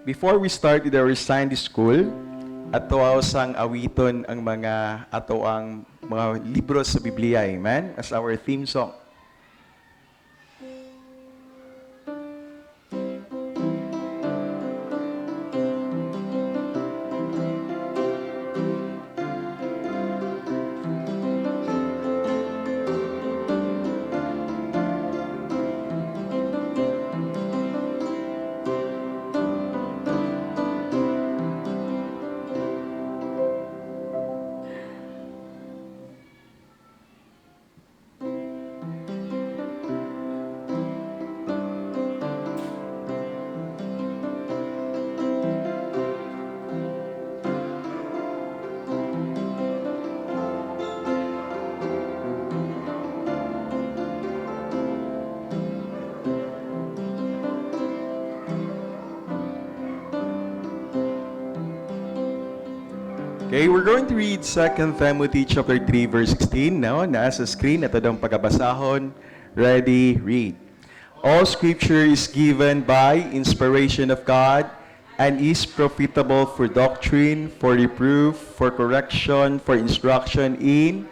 Before we start with our Sunday school, ato sang awiton ang mga ato ang mga libro sa Biblia, amen? As our theme song. Okay, we're going to read 2 Timothy chapter 3 verse 16 now. Nasa screen ito daw pagkabasahon. Ready, read. All scripture is given by inspiration of God and is profitable for doctrine, for reproof, for correction, for instruction in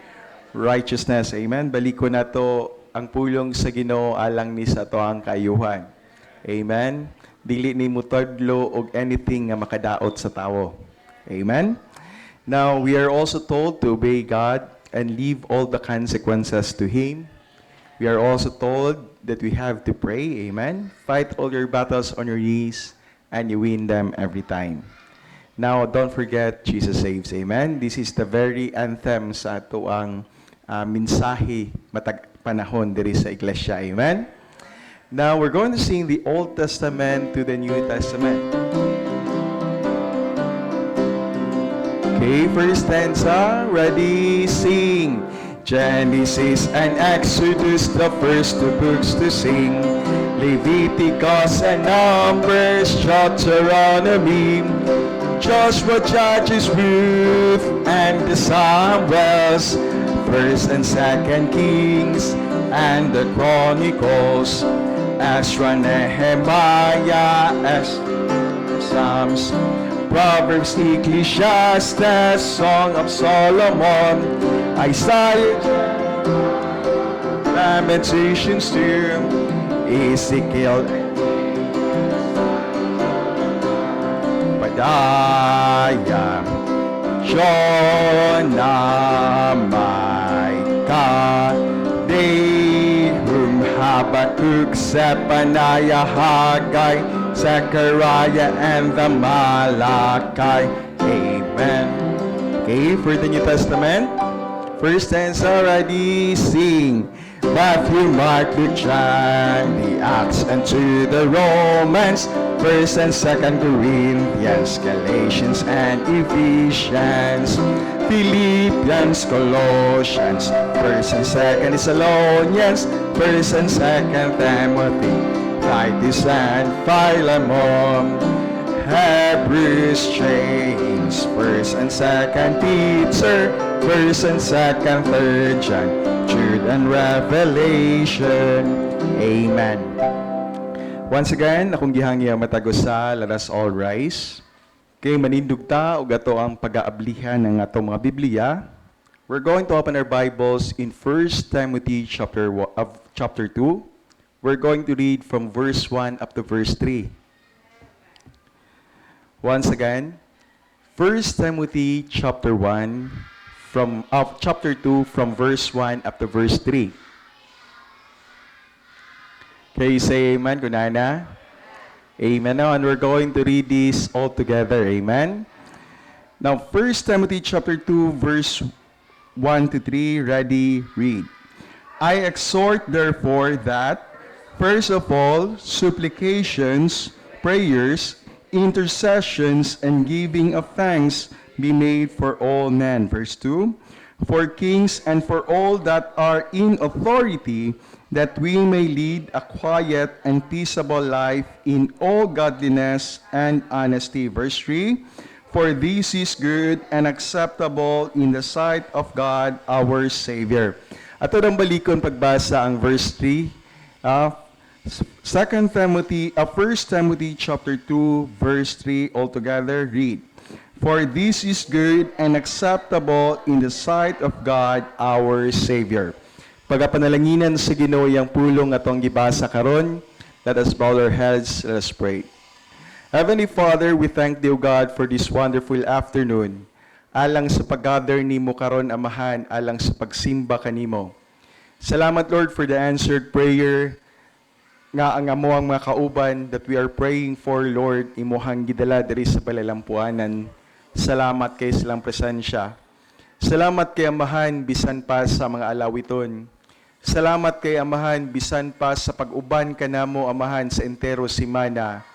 righteousness. Amen. Baliko na to ang pulong sa Ginoo alang ni sa to ang kayuhan. Amen. Dili ni mutadlo og anything nga makadaot sa tawo. Amen. Now, we are also told to obey God and leave all the consequences to Him. We are also told that we have to pray, amen? Fight all your battles on your knees, and you win them every time. Now, don't forget, Jesus saves, amen? This is the very anthem sa ato ang mensahe matag panahon diri sa iglesia, amen? Now, we're going to sing the Old Testament to the New Testament. Okay, first stanza, ready, sing. Genesis and Exodus, the first two books to sing. Leviticus and Numbers, Deuteronomy. Joshua, Judges, Ruth, and the Samuels. First and Second Kings, and the Chronicles. Ezra, Nehemiah, Psalms. Proverbs, Ecclesiastes, Song of Solomon, Isaiah, Lamentations too, Ezekiel, Obadiah, Jonah, Micah, Nahum, Habakkuk, Zephaniah, Haggai, Zechariah and the Malachi. Amen. Okay, for the New Testament, first stanza, ready, sing. Matthew, Mark, Luke, John, the Acts, and to the Romans, First and Second Corinthians, Galatians, and Ephesians, Philippians, Colossians, First and Second Thessalonians, First and Second Timothy, Titus and Philemon, Hebrews, James, First and Second Peter, First and Second, Third John, Jude and Revelation. Amen. Once again, akong gihangya matagusa, let us all rise. Kay manindugta ug ato ang pag-aablihan ng ato mga Biblia. We're going to open our Bibles in 1 Timothy chapter 2. We're going to read from verse 1 up to verse 3. Once again, 1 Timothy chapter 1 from chapter 2 from verse 1 up to verse 3. Okay, say amen, kunana. Amen. Now, and we're going to read this all together. Amen. Now, 1 Timothy chapter 2 verse 1 to 3, ready, read. I exhort therefore that first of all, supplications, prayers, intercessions, and giving of thanks be made for all men. Verse 2, for kings and for all that are in authority, that we may lead a quiet and peaceable life in all godliness and honesty. Verse 3, for this is good and acceptable in the sight of God our Savior. Ato nang balikon pagbasa ang verse 3. 1 Timothy chapter 2, verse 3, altogether read. For this is good and acceptable in the sight of God our Savior. Pagapanalanginan sa Ginoo yang pulong atong gibasa karon, let us bow our heads, let us pray. Heavenly Father, we thank thee, O God, for this wonderful afternoon. Alang sa pag-gather nimo karon, Amahan, alang sa pagsimba kanimo. Salamat, Lord, for the answered prayer nga ang amuang mga kauban that we are praying for, Lord, imuhang gidala diri sa palalampuanan. Salamat kay silang presensya. Salamat kay Amahan, bisan pa sa mga alawiton. Salamat kay Amahan, bisan pa sa pag-uban kanamo, Amahan, sa entero simana.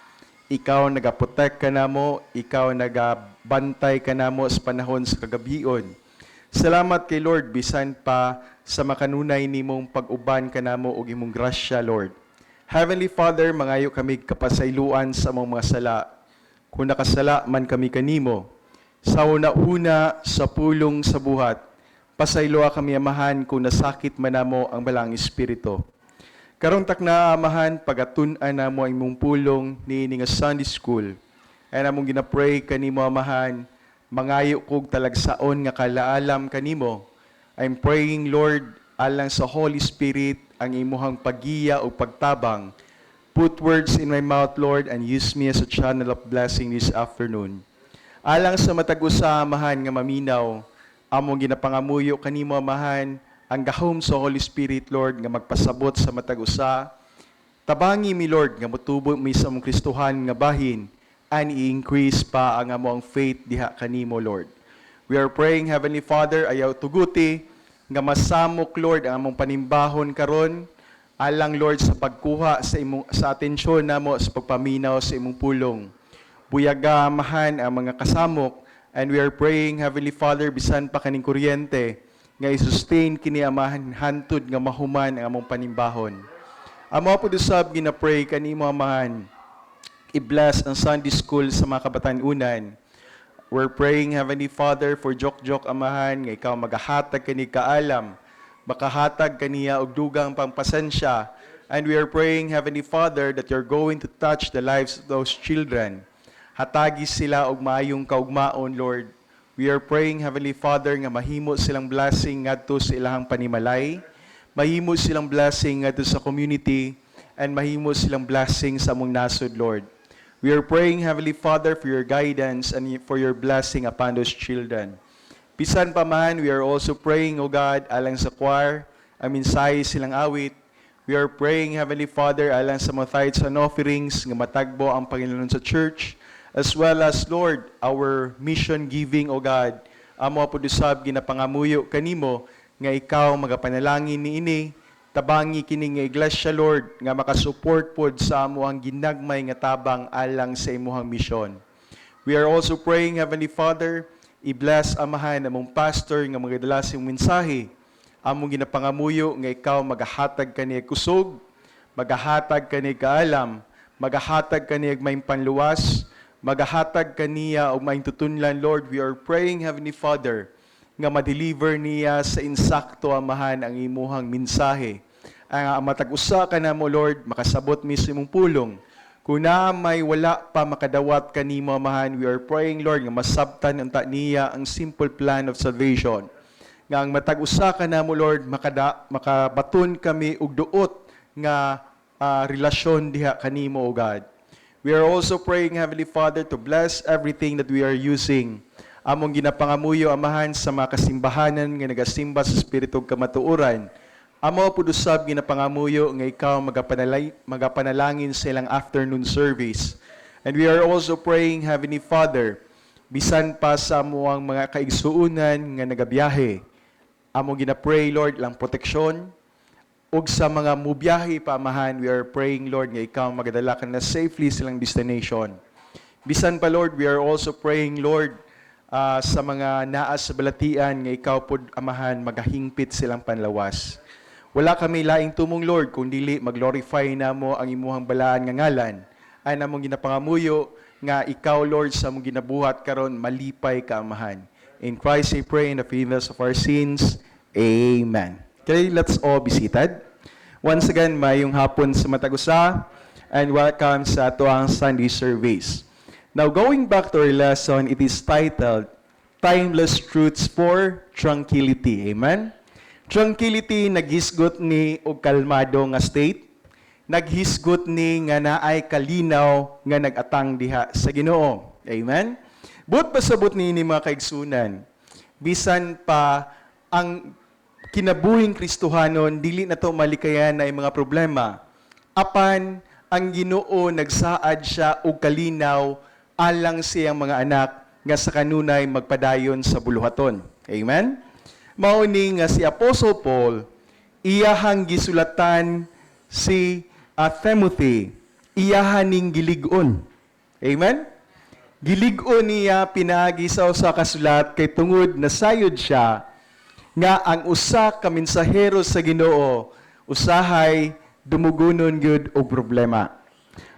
Ikaw nagaprotect ka namo, ikaw nagabantay ka namo sa panahon sa kagabion. Salamat kay Lord, bisan pa sa makanunay nimong pag-uban ka namo ug imong grasya, Lord. Heavenly Father, mangayo kami kapasayloan sa among mga sala. Kung nakasala man kami kanimo, sa una-una sa pulong sa buhat, pasayloa kami, Amahan, kung nasakit man namo ang balang espiritu. Karong takna, Amahan, pagatun-an na mo ang imong pulong ni nga Sunday School. Ay namong ginapray kanimo, Amahan, mangayo kog talagsaon nga kalaalam kanimo. I'm praying, Lord, alang sa Holy Spirit, ang imuhang pagiya o pagtabang. Put words in my mouth, Lord, and use me as a channel of blessing this afternoon. Alang sa matag-usa, Amahan, nga maminaw, among ginapangamuyo kanimo, Amahan, ang gahom sa Holy Spirit, Lord, nga magpasabot sa matag-usa. Tabangi mi, Lord, nga motubo mi sa among Kristohan nga bahin, and i-increase pa ang among faith diha kanimo, Lord. We are praying, Heavenly Father, ayaw tuguti, nga masamok, Lord, ang among panimbahon karon, alang, Lord, sa pagkuha sa atensyon namo sa pagpaminaw sa imong pulong. Buyaga, Amahan, ang mga kasamok, and we are praying, Heavenly Father, bisan pa kaning kuryente, nga i-sustain kini, Amahan, hantod nga mahuman ang among panimbahon. Amo po dusab ginapray kanimo, Amahan, i-bless ang Sunday School sa mga kabatan-unan. We're praying, Heavenly Father, for Jok-Jok, Amahan, nga ikaw magahatag kani kaalam, makahatag kaniya og dugang pangpasensya. And we are praying, Heavenly Father, that you're going to touch the lives of those children. Hatagi sila og maayong kaugmaon, Lord. We are praying, Heavenly Father, nga mahimo silang blessing ngadto sa ilahang panimalay, mahimo silang blessing ngadto sa community, and mahimo silang blessing sa among nasod, Lord. We are praying, Heavenly Father, for your guidance and for your blessing upon those children. Bisan pa man, we are also praying, O God, alang sa choir, ang mensahe silang awit. We are praying, Heavenly Father, alang sa mga tithes and offerings, nga matagbo ang Panginoon sa church, as well as, Lord, our mission giving, O God. Amo po dusab ginapangamuyo kanimo, nga ikaw magapanalangin niini, tabangi kini nga iglesia, Lord, nga makasupport pod sa amo ang ginagmay nga tabang alang sa imuhang mission. We are also praying, Heavenly Father, i-bless, Amahan, among pastor nga magadala sing mensahe. Among ginapangamuyo nga ikaw magahatag kani kusog, magahatag kani kaalam, magahatag kani may panluwas, magahatag kaniya o maing tutunlan, Lord. We are praying, Heavenly Father, nga ma-deliver niya sa insakto, Amahan, ang imuhang mensahe. Ang matag-usa ka na mo, Lord, makasabot mismo mong pulong. Kung na may wala pa makadawat kanimo, Amahan, we are praying, Lord, nga masabtan ang niya ang simple plan of salvation. Nga ang matag-usa ka na mo, Lord, makabaton kami og duot nga relasyon diha kanimo, O God. We are also praying, Heavenly Father, to bless everything that we are using. Among ginapangamuyo, Amahan, sa mga kasimbahanan nga nagasimba sa Espiritu kamatuuran. Amo po dusab ginapangamuyo nga ikaw magapanalangin sa ilang afternoon service. And we are also praying, Heavenly Father, bisan pa sa amuang mga kaigsuunan nga nagabiyahe. Among ginapray, Lord, lang proteksyon. Ug sa mga mubiyahe pa, Amahan, we are praying, Lord, nga ikaw magadala ka na safely silang destination. Bisan pa, Lord, we are also praying, Lord, sa mga naas sa balatian, nga ikaw po, Amahan, magahingpit silang panlawas. Wala kami laing tumong, Lord, kung dili mag-glorify na mo ang imuhang balaan nga ngalan. Ay namong ginapangamuyo, nga ikaw, Lord, sa mong ginabuhat karon malipay ka, Amahan. In Christ, I pray in the forgiveness of our sins. Amen. Okay, let's all be seated. Once again, mayong hapon sa Matagusa and welcome sa tuang Sunday service. Now, going back to our lesson, it is titled, Timeless Truths for Tranquility. Amen? Tranquility, naghisgot ni og kalmado nga state, naghisgot ni nga naay kalinaw nga nagatang diha sa Ginoo. Amen? But pasabot ni mga kaigsunan, bisan pa ang kinabuhing Kristohanon, dili na to malikayan na mga problema. Apan, ang Ginoo nagsaad siya og kalinaw alang siyang mga anak nga sa kanunay magpadayon sa buluhaton. Amen? Mauni nga si Apostle Paul, iyahang gisulatan si Timothy, iyahaning gilig-on. Amen? Gilig-on niya pinagi sa kasulat kay tungod na sayod siya nga ang usa ka mensahero sa Ginoo usahay dumugunon gyud og problema.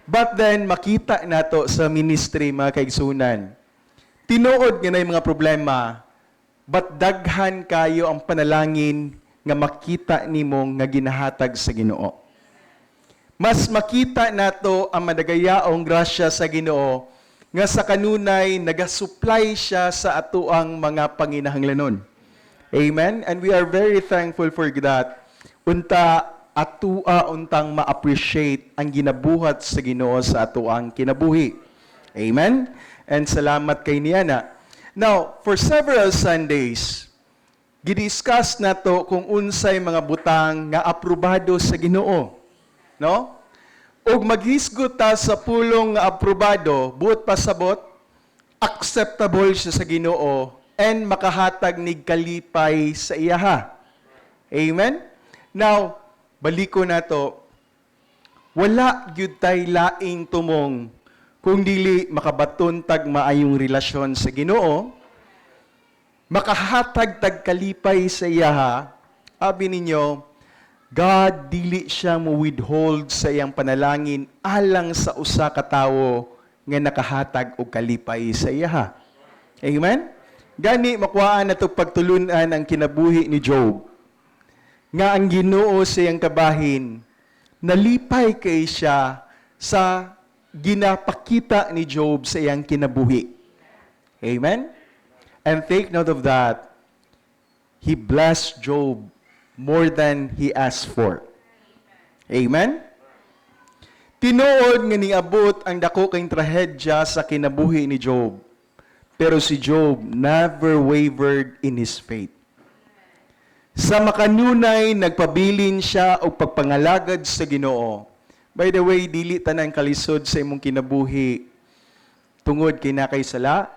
But then, makita nato sa ministry, mga kaigsunan, tinuod nga na mga problema, but daghan kayo ang panalangin nga makita nimo nga ginahatag sa Ginoo. Mas makita nato ang madagayaong grasya sa Ginoo nga sa kanunay nagasupply siya sa atoang mga panginahanglanon. Amen? And we are very thankful for that. Unta, atua untang ma-appreciate ang ginabuhat sa Ginoo sa atoang kinabuhi. Amen? And salamat kay Niana. Now, for several Sundays, gidiscuss na to kung unsay mga butang nga aprobado sa Ginoo. No? Og maghisgot ta sa pulong nga aprobado, buot pasabot, acceptable siya sa Ginoo and makahatag nig kalipay sa iyaha. Amen? Now, baliko na to, wala gyud tay laing tumong kung dili makabaton tag maayong relasyon sa Ginoo, makahatag tag kalipay sa iyaha, abi ninyo, God dili siya mo withhold sa iyang panalangin alang sa usa ka tawo nga nakahatag og kalipay sa iyaha. Amen? Gani makuhaan nato pagtulunan ang kinabuhi ni Job. Nga ang Ginoo sa iyang kabahin, nalipay kay siya sa ginapakita ni Job sa iyang kinabuhi. Amen? And take note of that. He blessed Job more than he asked for. Amen? Tinuod nga niabot ang dako kang trahedya sa kinabuhi ni Job. Pero si Job never wavered in his faith. Sa makanunay, nagpabilin siya o pagpangalagad sa Ginoo. By the way, dili tanan kalisod sa imong kinabuhi tungod kay nakay sala,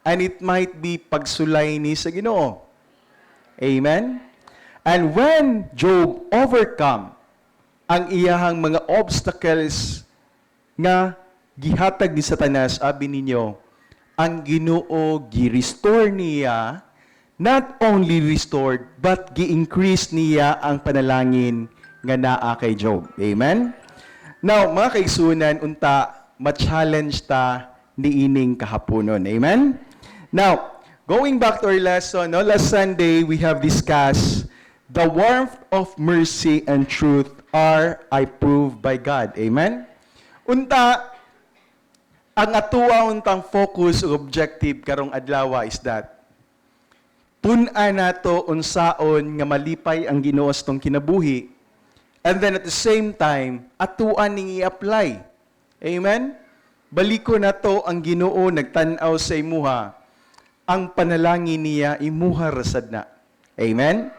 and it might be pagsulay ni sa Ginoo. Amen? And when Job overcome ang iyahang mga obstacles nga gihatag ni Satanas, abi ninyo, ang Ginoo gi-restore niya. Not only restored, but gi-increase niya ang panalangin nga naa kay Job. Amen? Now, mga kaigsunan, unta, ma-challenge ta ni ining kahaponon. Amen? Now, going back to our lesson, no, last Sunday, we have discussed the warmth of mercy and truth are approved by God. Amen? Unta, ang atuwa untang focus o objective karong adlaw is that pun-a nato unsaon nga malipay ang Ginoo sa tong kinabuhi, and then at the same time atuan ning i-apply. Amen? Baliko nato ang Ginoo nagtan-aw sa imuha, ang panalangin niya imuha rasad na. Amen?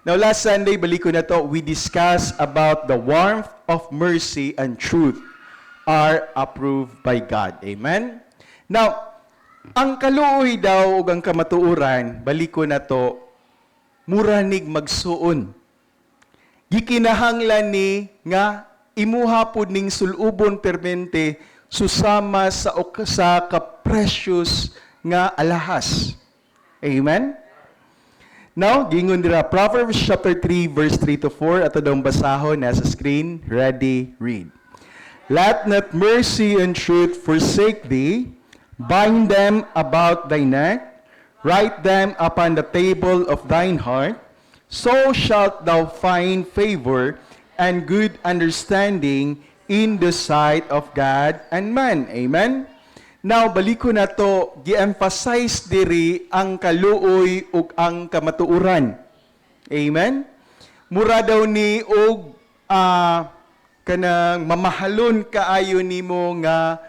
Now last Sunday baliko na to, we discussed about the warmth of mercy and truth are approved by God. Amen? Now, ang kaluoy daw ug ang kamatuoran, baliko na to, muranig magsuon. Gikinahanglan ni nga imuha pud ning sulubon permente susama sa ka-precious nga alahas. Amen? Now, gingon dira Proverbs chapter 3 verse 3 to 4 ato dong basahon nasa screen. Ready, read. Let not mercy and truth forsake thee. Bind them about thy neck, write them upon the table of thine heart, so shalt thou find favor and good understanding in the sight of God and man. Amen? Now, baliko na to, gi-emphasize diri ang kaluoy ug ang kamatuoran. Amen? Mura daw ni og kanang mamahalon kaayo nimo nga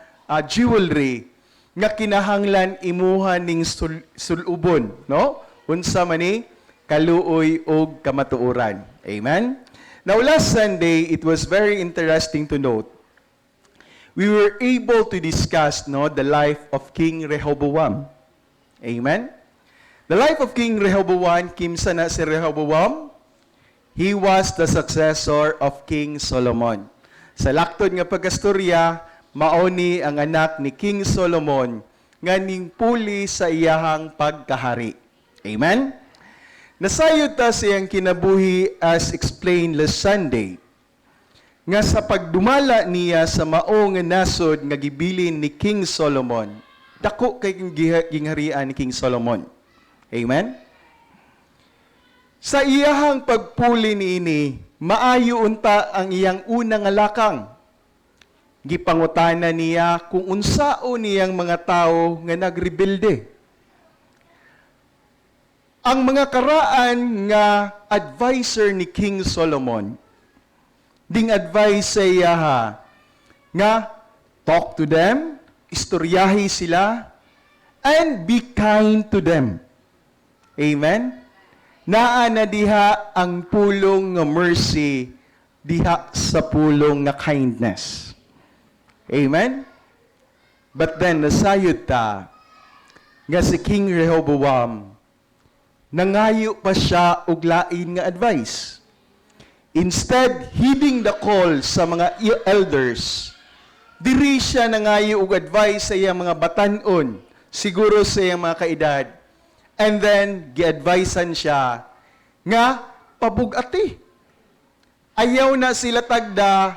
jewelry nga kinahanglan imuha ning sulubon, no? Unsa man ni kaluoy ug kamatuoran. Amen? Now, last Sunday, it was very interesting to note we were able to discuss the life of King Rehoboam. Amen? The life of King Rehoboam, kimsa na si Rehoboam? He was the successor of King Solomon. Sa laktod nga pagkastorya, maoni ang anak ni King Solomon nga ningpuli sa iyahang pagkahari. Amen? Nasayod ta siyang kinabuhi as explained last Sunday, nga sa pagdumala niya sa mao nga nasod nga gibilin ni King Solomon, dako kay gingharian ni King Solomon. Amen? Sa iyahang pagpuli niini, maayo unta ang iyang unang lakang. Gipangutana niya kung unsao niyang mga tao nga nagrebelde. Ang mga karaan nga advisor ni King Solomon, ding advice sa iya nga talk to them, istoryahi sila, and be kind to them. Amen? Naa na diha ang pulong nga mercy, diha sa pulong nga kindness. Amen? But then, nasayod ta, nga si King Rehoboam, nangayo pa siya og lain nga advice. Instead, heeding the call sa mga elders, diri siya nangayo og advice sa iyang mga batanon, siguro sa iyang mga kaedad. And then, gi-advisean siya nga pabugati. Ayaw na sila tagda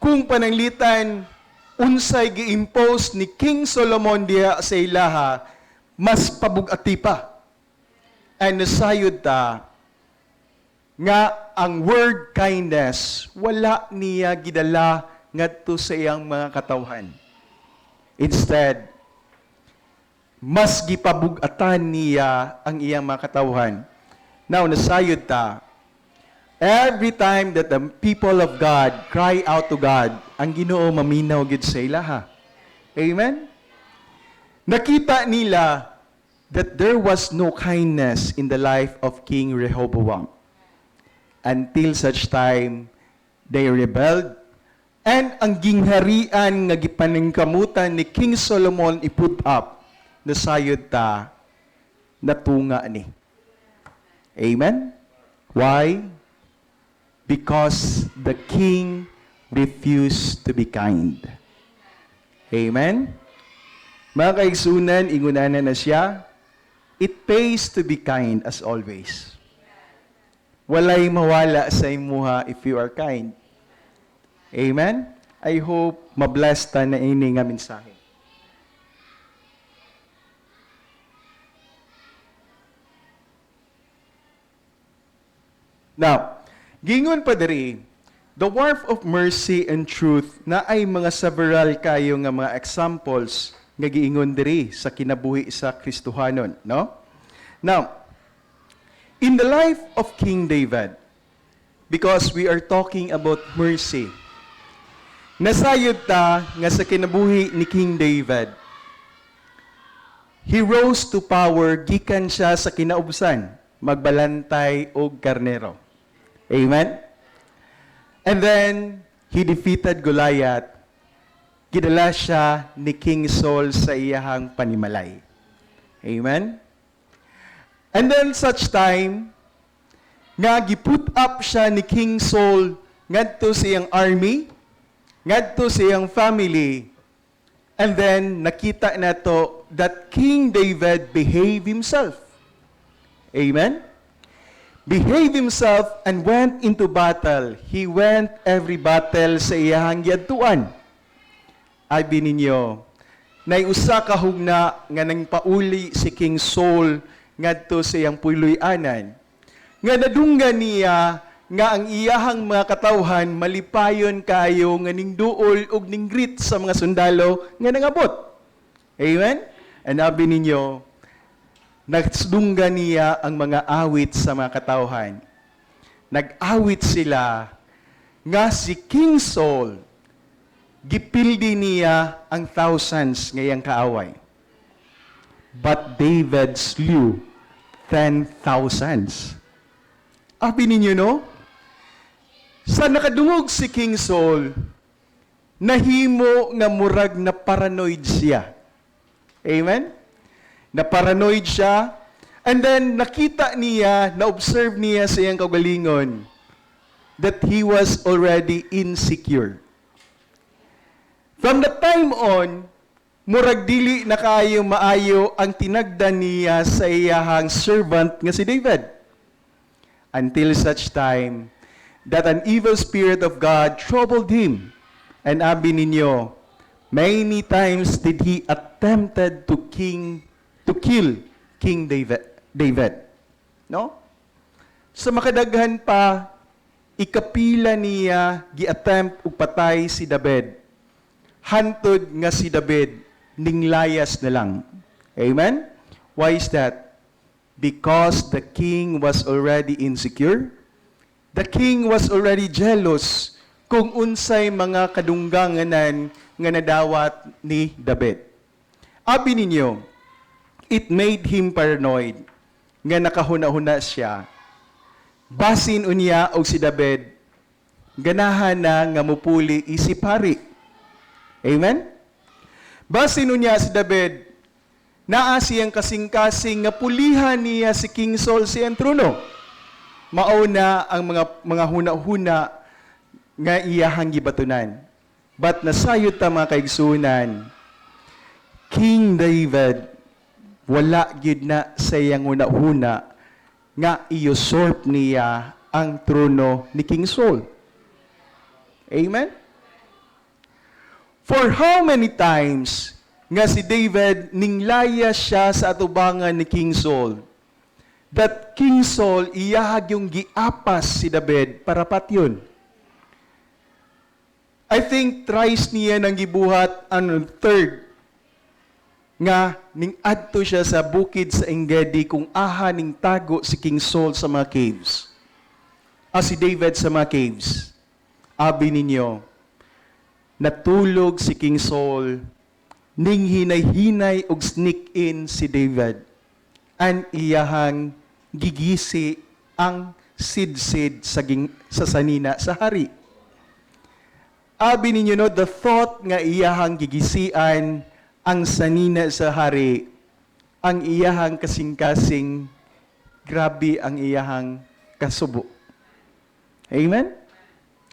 kung pananglitan unsay gi-impose ni King Solomon diha sa ilaha, mas pabugati pa. And nasayod ta nga ang word kindness, wala niya gidala ngadto sa iyang mga katawhan. Instead, mas gipabugatan niya ang iyang mga katawhan. Now, nasayod ta, every time that the people of God cry out to God, ang Ginoo maminaw gid sa ilaha. Amen? Nakita nila that there was no kindness in the life of King Rehoboam. Until such time, they rebelled, and ang gingharian nga gipaningkamutan ni King Solomon iput up, nasayod ta, natunga ni. Amen? Why? Because the king refused to be kind. Amen? Mga kaigsunan, ingunanan na siya, it pays to be kind as always. Walay mawala sa imuha if you are kind. Amen? I hope mabless ta na ini nga mensahe. Now, gingon pa diri, the warmth of mercy and truth na ay mga several kayo nga mga examples nga giingon diri sa kinabuhi sa Kristohanon, no? Now, in the life of King David, because we are talking about mercy, nasayod ta nga sa kinabuhi ni King David, he rose to power gikan siya sa kinaubsan, magbalantay og karnero. Amen? And then, he defeated Goliath. Gidala siya ni King Saul sa iyahang panimalay. Amen? And then, such time, nga giput up siya ni King Saul ngadto sa iyang army, ngadto sa iyang family, and then, nakita na to that King David behaved himself. Amen? Behave himself and went into battle. He went every battle sa iyahang giadtuan. Abi ninyo, nay usa ka hugna nga nang pauli si King Saul ngadto sa iyang puloy-anan. Nga nadunggan niya nga ang iyahang mga katawhan malipayon kayo nga ning duol ug ning grit sa mga sundalo nga nangabot. Amen? And abi ninyo, nagsdunggan niya ang mga awit sa mga katawhan. Nag-awit sila nga si King Saul, gipildi niya ang thousands ngayang kaaway. But David slew 10,000. Abi ninyo, no? Sa nakadungog si King Saul, nahimo nga murag na paranoid siya. Amen? Na paranoid siya, and then nakita niya, na-observe niya sa iyang kagalingon that he was already insecure. From the time on, murag dili na kayo maayo ang tinagdan niya sa iyahang servant nga si David. Until such time that an evil spirit of God troubled him. And abi ninyo, many times did he attempted to kill King David. No? Sa makadaghan pa, ikapila niya gi-attempt ug patay si David. Hantod nga si David ninglayas na lang. Amen? Why is that? Because the king was already insecure. The king was already jealous kung unsay mga kadungganganan nga nadawat ni David. Abi ninyo, it made him paranoid nga nakahuna-huna siya. Basin unya og si David, ganahan na nga mupuli isip hari. Amen? Basin unya si David, naa siyang kasing-kasing nga pulihan niya si King Saul siyang trono. Mauna ang mga huna-huna nga iyahang gibatunan. But nasayod ta mga kaigsunan, King David, wala gyud na sa iyang huna-huna nga i-usurp niya ang trono ni King Saul. Amen? For how many times nga si David ninglaya siya sa atubangan ni King Saul, that King Saul iyahag yung giapas si David para patyon. I think thrice niya nang gibuhat ang third nga ning adto siya sa bukid sa Engedi kung aha ning tago si King Saul sa mga caves. Si David sa mga caves. Abi ninyo, natulog si King Saul ning hinay-hinay og sneak in si David. An iyahang gigisi ang sid-sid sa sanina sa hari. Abi ninyo, no, the thought nga iyahang gigisian ang sanina sa hari, ang iyahang kasing-kasing, grabe ang iyahang kasubo. Amen?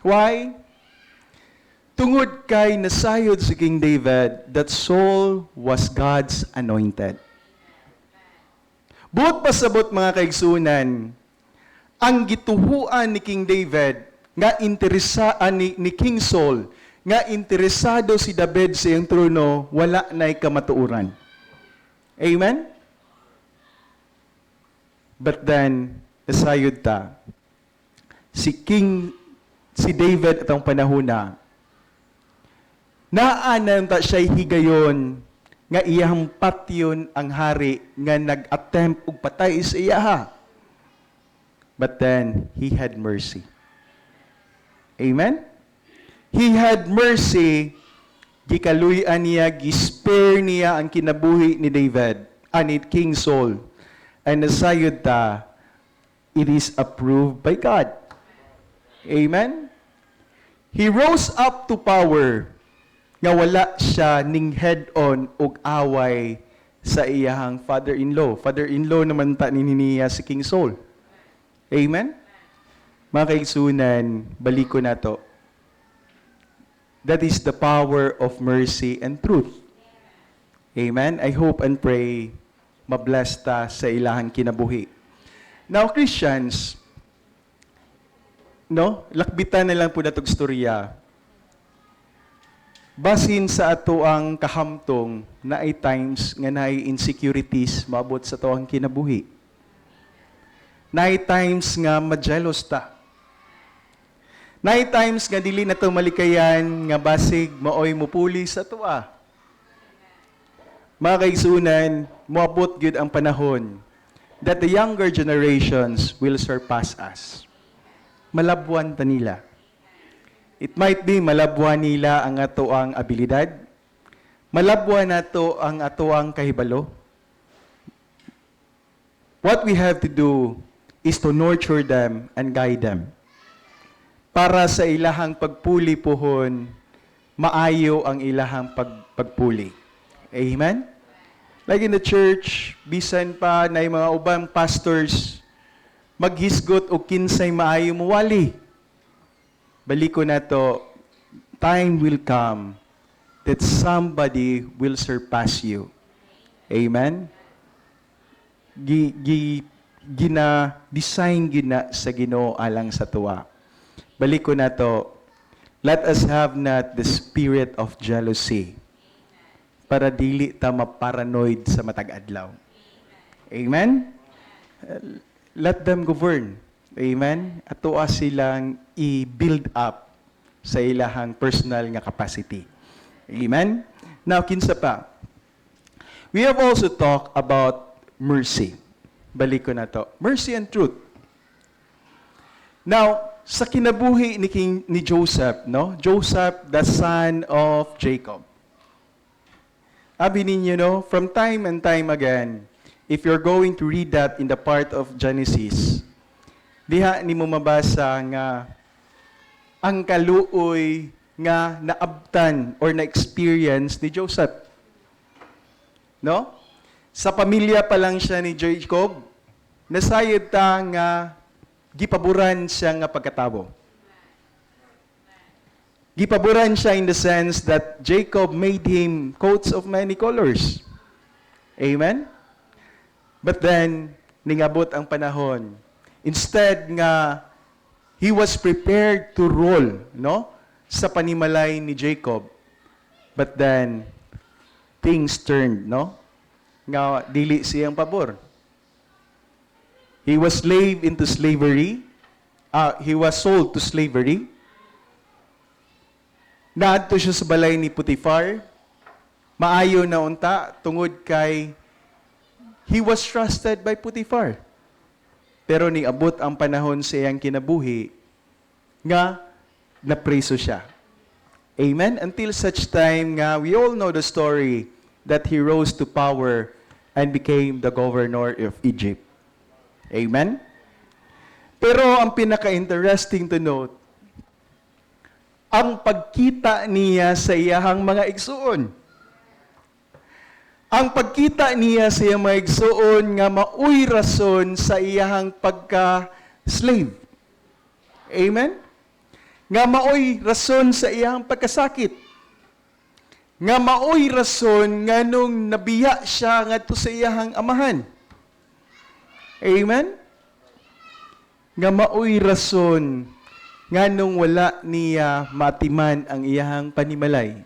Why? Tungod kay nasayod si King David that Saul was God's anointed. Buot pasabot mga kaigsunan, ang gituhuan ni King David nga interesaan ni King Saul, nga interesado si David sa iyang trono, wala na'y kamatuuran. Amen? But then, nasayod ta, si David atong panahona, naanan ta siya'y higayon nga iyang patyon ang hari nga nag-attempt og patay sa iyaha. But then, he had mercy. Amen? He had mercy, gikaluyan niya, gispare niya ang kinabuhi ni David, ni King Saul. And nasayod ta, it is approved by God. Amen? He rose up to power, nga wala siya ning head-on og away sa iyahang father-in-law. Father-in-law naman ta niya si King Saul. Amen? Mga kaigsunan, baliko na to. That is the power of mercy and truth. Amen? I hope and pray mabless ta sa ilahang kinabuhi. Now, Christians, no, lakbitan na lang po natong storya. Basin sa ato ang kahamtong na ay times nga na ay insecurities maabot sa ato ang kinabuhi. Na ay times nga ma-jealous ta. Nine times nga dili na to malikayan nga basig maoy mupuli sa tuwa. Mga kaigsunan, moabot gyud ang panahon that the younger generations will surpass us. Malabwan ta nila. It might be malabwan nila ang atoang abilidad. Malabwan nato ang atoang kahibalo. What we have to do is to nurture them and guide them. Para sa ilahang pagpuli pohon, maayo ang ilahang pagpuli. Amen? Like in the church, bisan pa na mga ubang pastors, maghisgot o kinsay maayo mo wali. Baliko na to, time will come that somebody will surpass you. Amen? Design gina sa Ginoo alang sa tuwa. Balik ko na to, let us have not the spirit of jealousy para dili ta maparanoid sa matag adlaw. Amen? Let them govern. Amen? Atoa silang i-build up sa ilahang personal nga capacity. Amen? Now, kinsa pa? We have also talked about mercy. Balik ko na to. Mercy and truth. Now, sa kinabuhi ni Joseph, no? Joseph, the son of Jacob. Abi ninyo, no? From time and time again, if you're going to read that in the part of Genesis, diha ni mo mabasa nga ang kaluoy nga naabtan or na-experience ni Joseph. No? Sa pamilya pa lang siya ni Jacob, nasayod ta nga gipaboran siya nga pagkatabo. Gipaboran siya in the sense that Jacob made him coats of many colors. Amen? But then, ningabot ang panahon. Instead nga, he was prepared to rule, no? Sa panimalay ni Jacob. But then, things turned, no? Nga dili siyang pabor. He was slave into slavery. He was sold to slavery. Naadto siya sa balay ni Potiphar. Maayo na unta tungod kay he was trusted by Potiphar. Pero niabot ang panahon sa iyang kinabuhi nga napreso siya. Amen? Until such time nga we all know the story that he rose to power and became the governor of Egypt. Amen? Pero ang pinaka-interesting to note, ang pagkita niya sa iyahang mga igsuon. Ang pagkita niya sa iyang mga igsuon nga maoy rason sa iyahang pagka-slave. Amen? Nga maoy rason sa iyahang pagkasakit. Nga maoy rason nga nung nabiya siya ngadto sa iyahang amahan. Amen? Nga maoy rason nga nung wala niya matiman ang iyahang panimalay.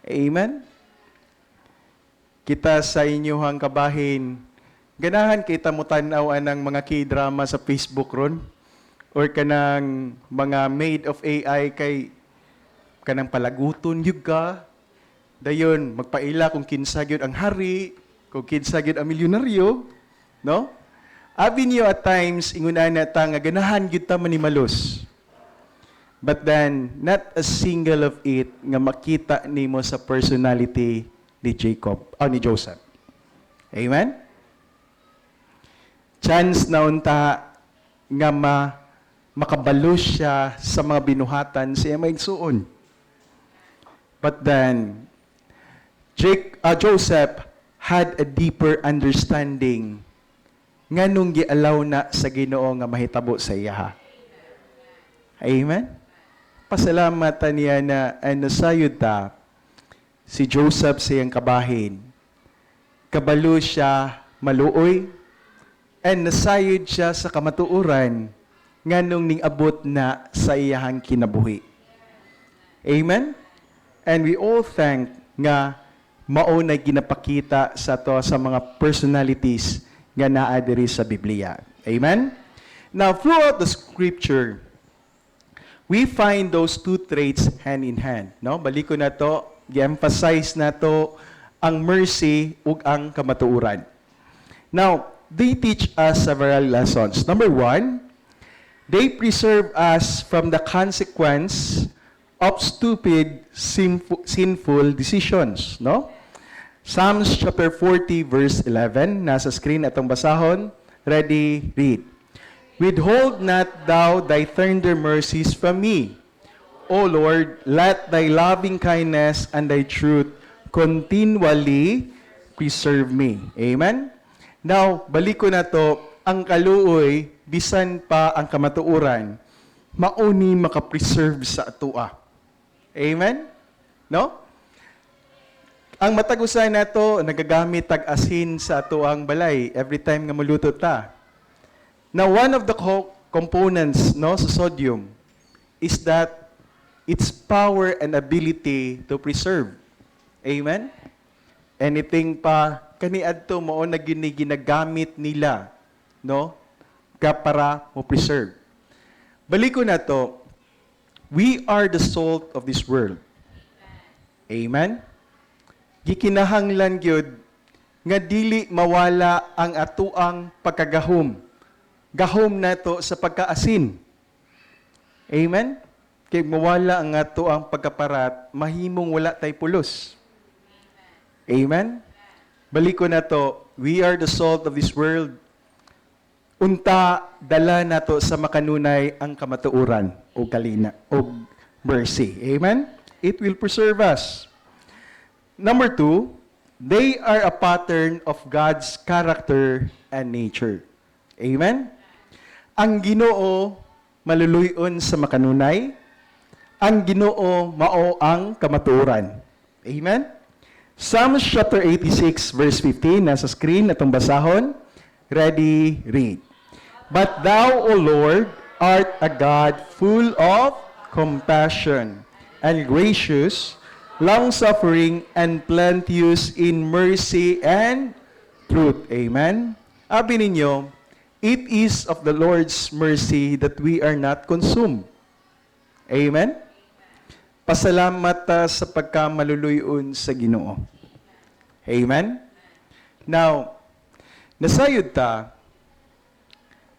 Amen? Kita sa inyohang kabahin, ganahan kita mo tanawan ng mga K-drama sa Facebook ron or kanang mga made of AI kay kanang palaguton yun ka. Dayon, magpaila kung kinsa gyud ang hari, kung kinsa gyud ang milyonaryo, no? Abi niyo at times, ingunan na ta nga ganahan gyud ta manimalos. But then, not a single of it nga makita nimo sa personality ni ni Joseph. Amen? Chance na unta nga makabalo siya sa mga binuhatan siya maigsuon. But then, Joseph had a deeper understanding nga nung gialaw na sa Ginoo nga mahitabo sa iya. Amen? Pasalamatan niya na nasayod ta si Joseph sa iyang kabahin. Kabalo siya maluoy and nasayod siya sa kamatuoran nga nung ning-abot na sa iyahang kinabuhi. Amen? And we all thank nga mao na ginapakita sa to sa mga personalities nga naa diri sa Biblia. Amen? Now, throughout the scripture, we find those two traits hand in hand. No? Balik ko na to, i-emphasize na to ang mercy ug ang kamatuoran. Now, they teach us several lessons. Number one, they preserve us from the consequence of stupid, sinful decisions. No? Psalms chapter 40, verse 11. Nasa screen atong basahon. Ready, read. Withhold not thou thy tender mercies from me. O Lord, let thy loving kindness and thy truth continually preserve me. Amen? Now, balik ko na to, ang kaluoy, bisan pa ang kamatuoran, mauni makapreserve sa atua. Amen? No? Ang matagusan na to, nagagamit tag-asin sa atuang balay every time nga muluto ta. Now, one of the components no, sa sodium is that its power and ability to preserve. Amen? Anything pa, kaniadto mo na ginagamit nila, no? Para mo preserve. Balik ko na to, we are the salt of this world. Amen? Gikinahanglan gyud nga dili mawala ang atuang pagkagahom. Gahom nato sa pagkaasin. Amen? Kay mawala ang atuang pagkaparat, mahimong wala tay pulos. Amen? Balik ko na to, we are the salt of this world. Unta, dala na to sa makanunay ang kamatuoran o kalina o mercy. Amen? It will preserve us. Number two, they are a pattern of God's character and nature. Amen? Ang Ginoo maluluyon sa makanunay, ang Ginoo mao ang kamatuoran. Amen? Psalms chapter 86 verse 15 nasa screen atong basahon. Ready, read. But thou, O Lord, art a God full of compassion and gracious, long-suffering and plenteous in mercy and truth. Amen. Abi ninyo, it is of the Lord's mercy that we are not consumed. Amen. Pasalamat ta sa pagkamaluluyon sa Ginoo. Amen? Now, nasayod ta,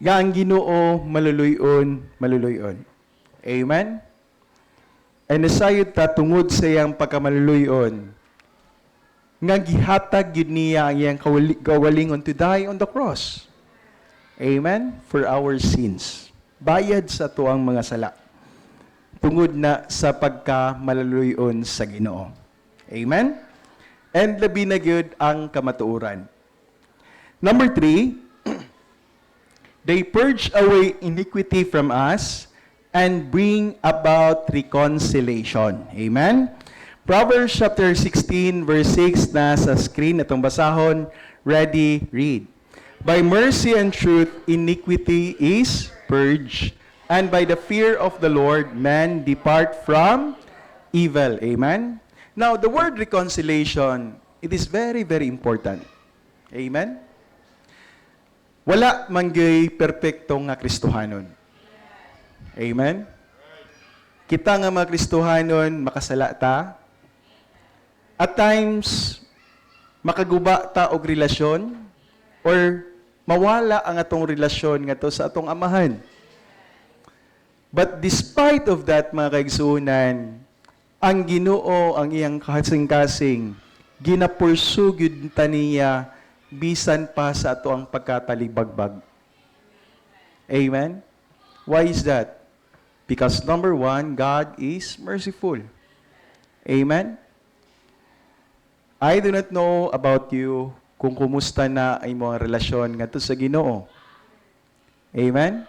nga ang Ginoo maluluyon. Amen? And nasayod ta tungod sa iyang pagkamaluluyon, nga gihatag yun niya ang iyang kawalingon to die on the cross. Amen? For our sins. Bayad sa tuang mga sala. Tungod na sa pagkamaluluyon sa Ginoo. Amen? And labi na gyud ang kamatuoran. Number 3, they purge away iniquity from us and bring about reconciliation. Amen? Proverbs chapter 16 verse 6 na sa screen atong basahon. Ready, read. By mercy and truth, iniquity is purged, and by the fear of the Lord, men depart from evil. Amen? Now, the word reconciliation, it is very, very important. Amen? Wala manggay perpektong nga Kristohanon. Amen? Kita nga mga Kristohanon, makasala ta. At times, makaguba ta og relasyon or mawala ang atong relasyon nga to sa atong amahan. But despite of that, mga kaigsuunan, ang Ginoo, ang iyang kasing-kasing, ginapursugid taniya bisan pa sa ato ang pagkatalibagbag. Amen? Why is that? Because number one, God is merciful. Amen? I do not know about you kung kumusta na ay mga relasyon nga to sa Ginoo. Amen?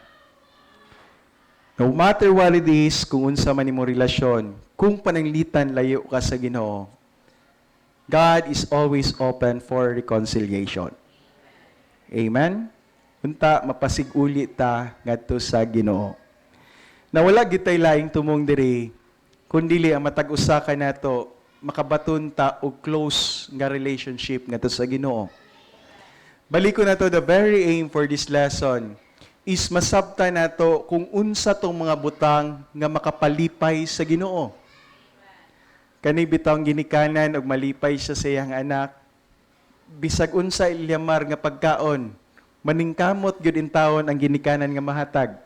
No matter what it is, kung unsa man imong relasyon, kung pananglitan layo ka sa Ginoo, God is always open for reconciliation. Amen? Unta, mapasig-uli ta ngadto sa Ginoo. Na wala gitay laing tumong diri, kundili ang matag-usa ka nato, makabaton ta og close nga relationship ngadto sa Ginoo. Balik ko na to, the very aim for this lesson is masabta nato kung unsa tong mga butang nga makapalipay sa Ginoo. Kani bitawng ginikanan og malipay siya sa iyang anak, bisag unsa ilyamar nga pagkaon, maningkamot gyud in taon ang ginikanan nga mahatag.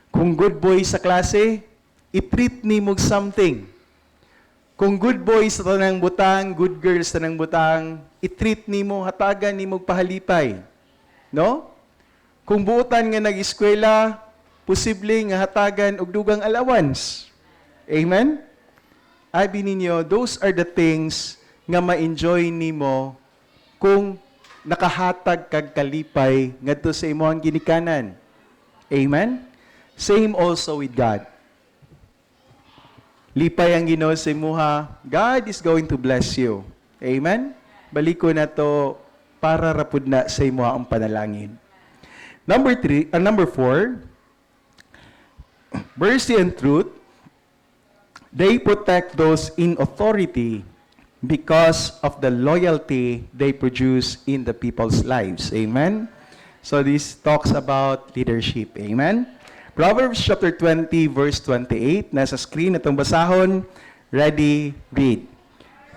Kung good boy sa klase, i-treat nimo something. Kung good boy sa tanang butang, good girl sa tanang butang, i-treat nimo, hatagan nimo pahalipay. No? Kung buotan nga nag-eskwela, posible nga hatagan og dugang allowance. Amen? Abi ninyo, those are the things nga ma-enjoy nimo kung nakahatag kag kalipay ngadto sa imong ginikanan. Amen? Same also with God. Lipay ang Ginoo sa imuha, God is going to bless you. Amen? Baliko na to para rapud na sa imuha ang panalangin. Number 4, mercy and truth, they protect those in authority because of the loyalty they produce in the people's lives. Amen? So this talks about leadership. Amen? Proverbs chapter 20, verse 28. Nasa screen itong basahon. Ready, read.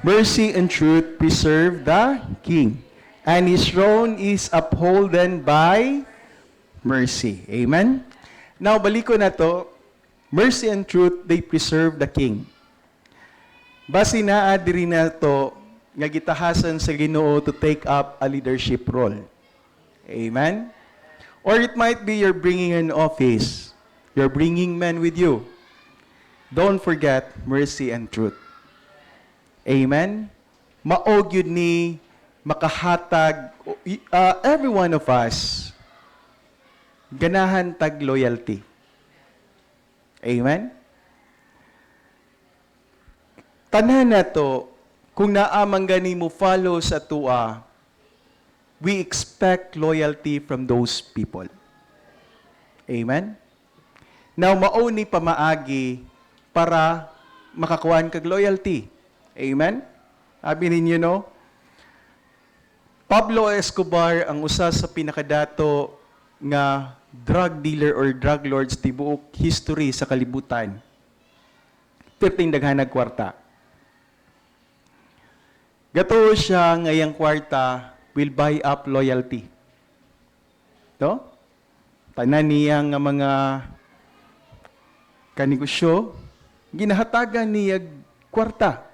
Mercy and truth preserve the king, and his throne is upholden by mercy. Amen? Now, baliko na to. Mercy and truth, they preserve the king. Basi naa diri na to nga gitahasan sa Ginoo to take up a leadership role. Amen? Or it might be you're bringing an office. You're bringing men with you. Don't forget mercy and truth. Amen? Maog yun ni makahatag every one of us ganahan tag loyalty. Amen? Tanan na to, kung naamang gani mo follow sa tua, we expect loyalty from those people. Amen? Now, mauni pamaagi para makakuhaan kag loyalty. Amen? Sabi ninyo, no? Pablo Escobar ang usa sa pinakadato nga drug dealer or drug lords tibuok history sa kalibutan. Perting daghanag kwarta. Gato siya ngayang kwarta will buy up loyalty. No? Tanan niya nga mga kanegosyo, ginahatagan niya kwarta.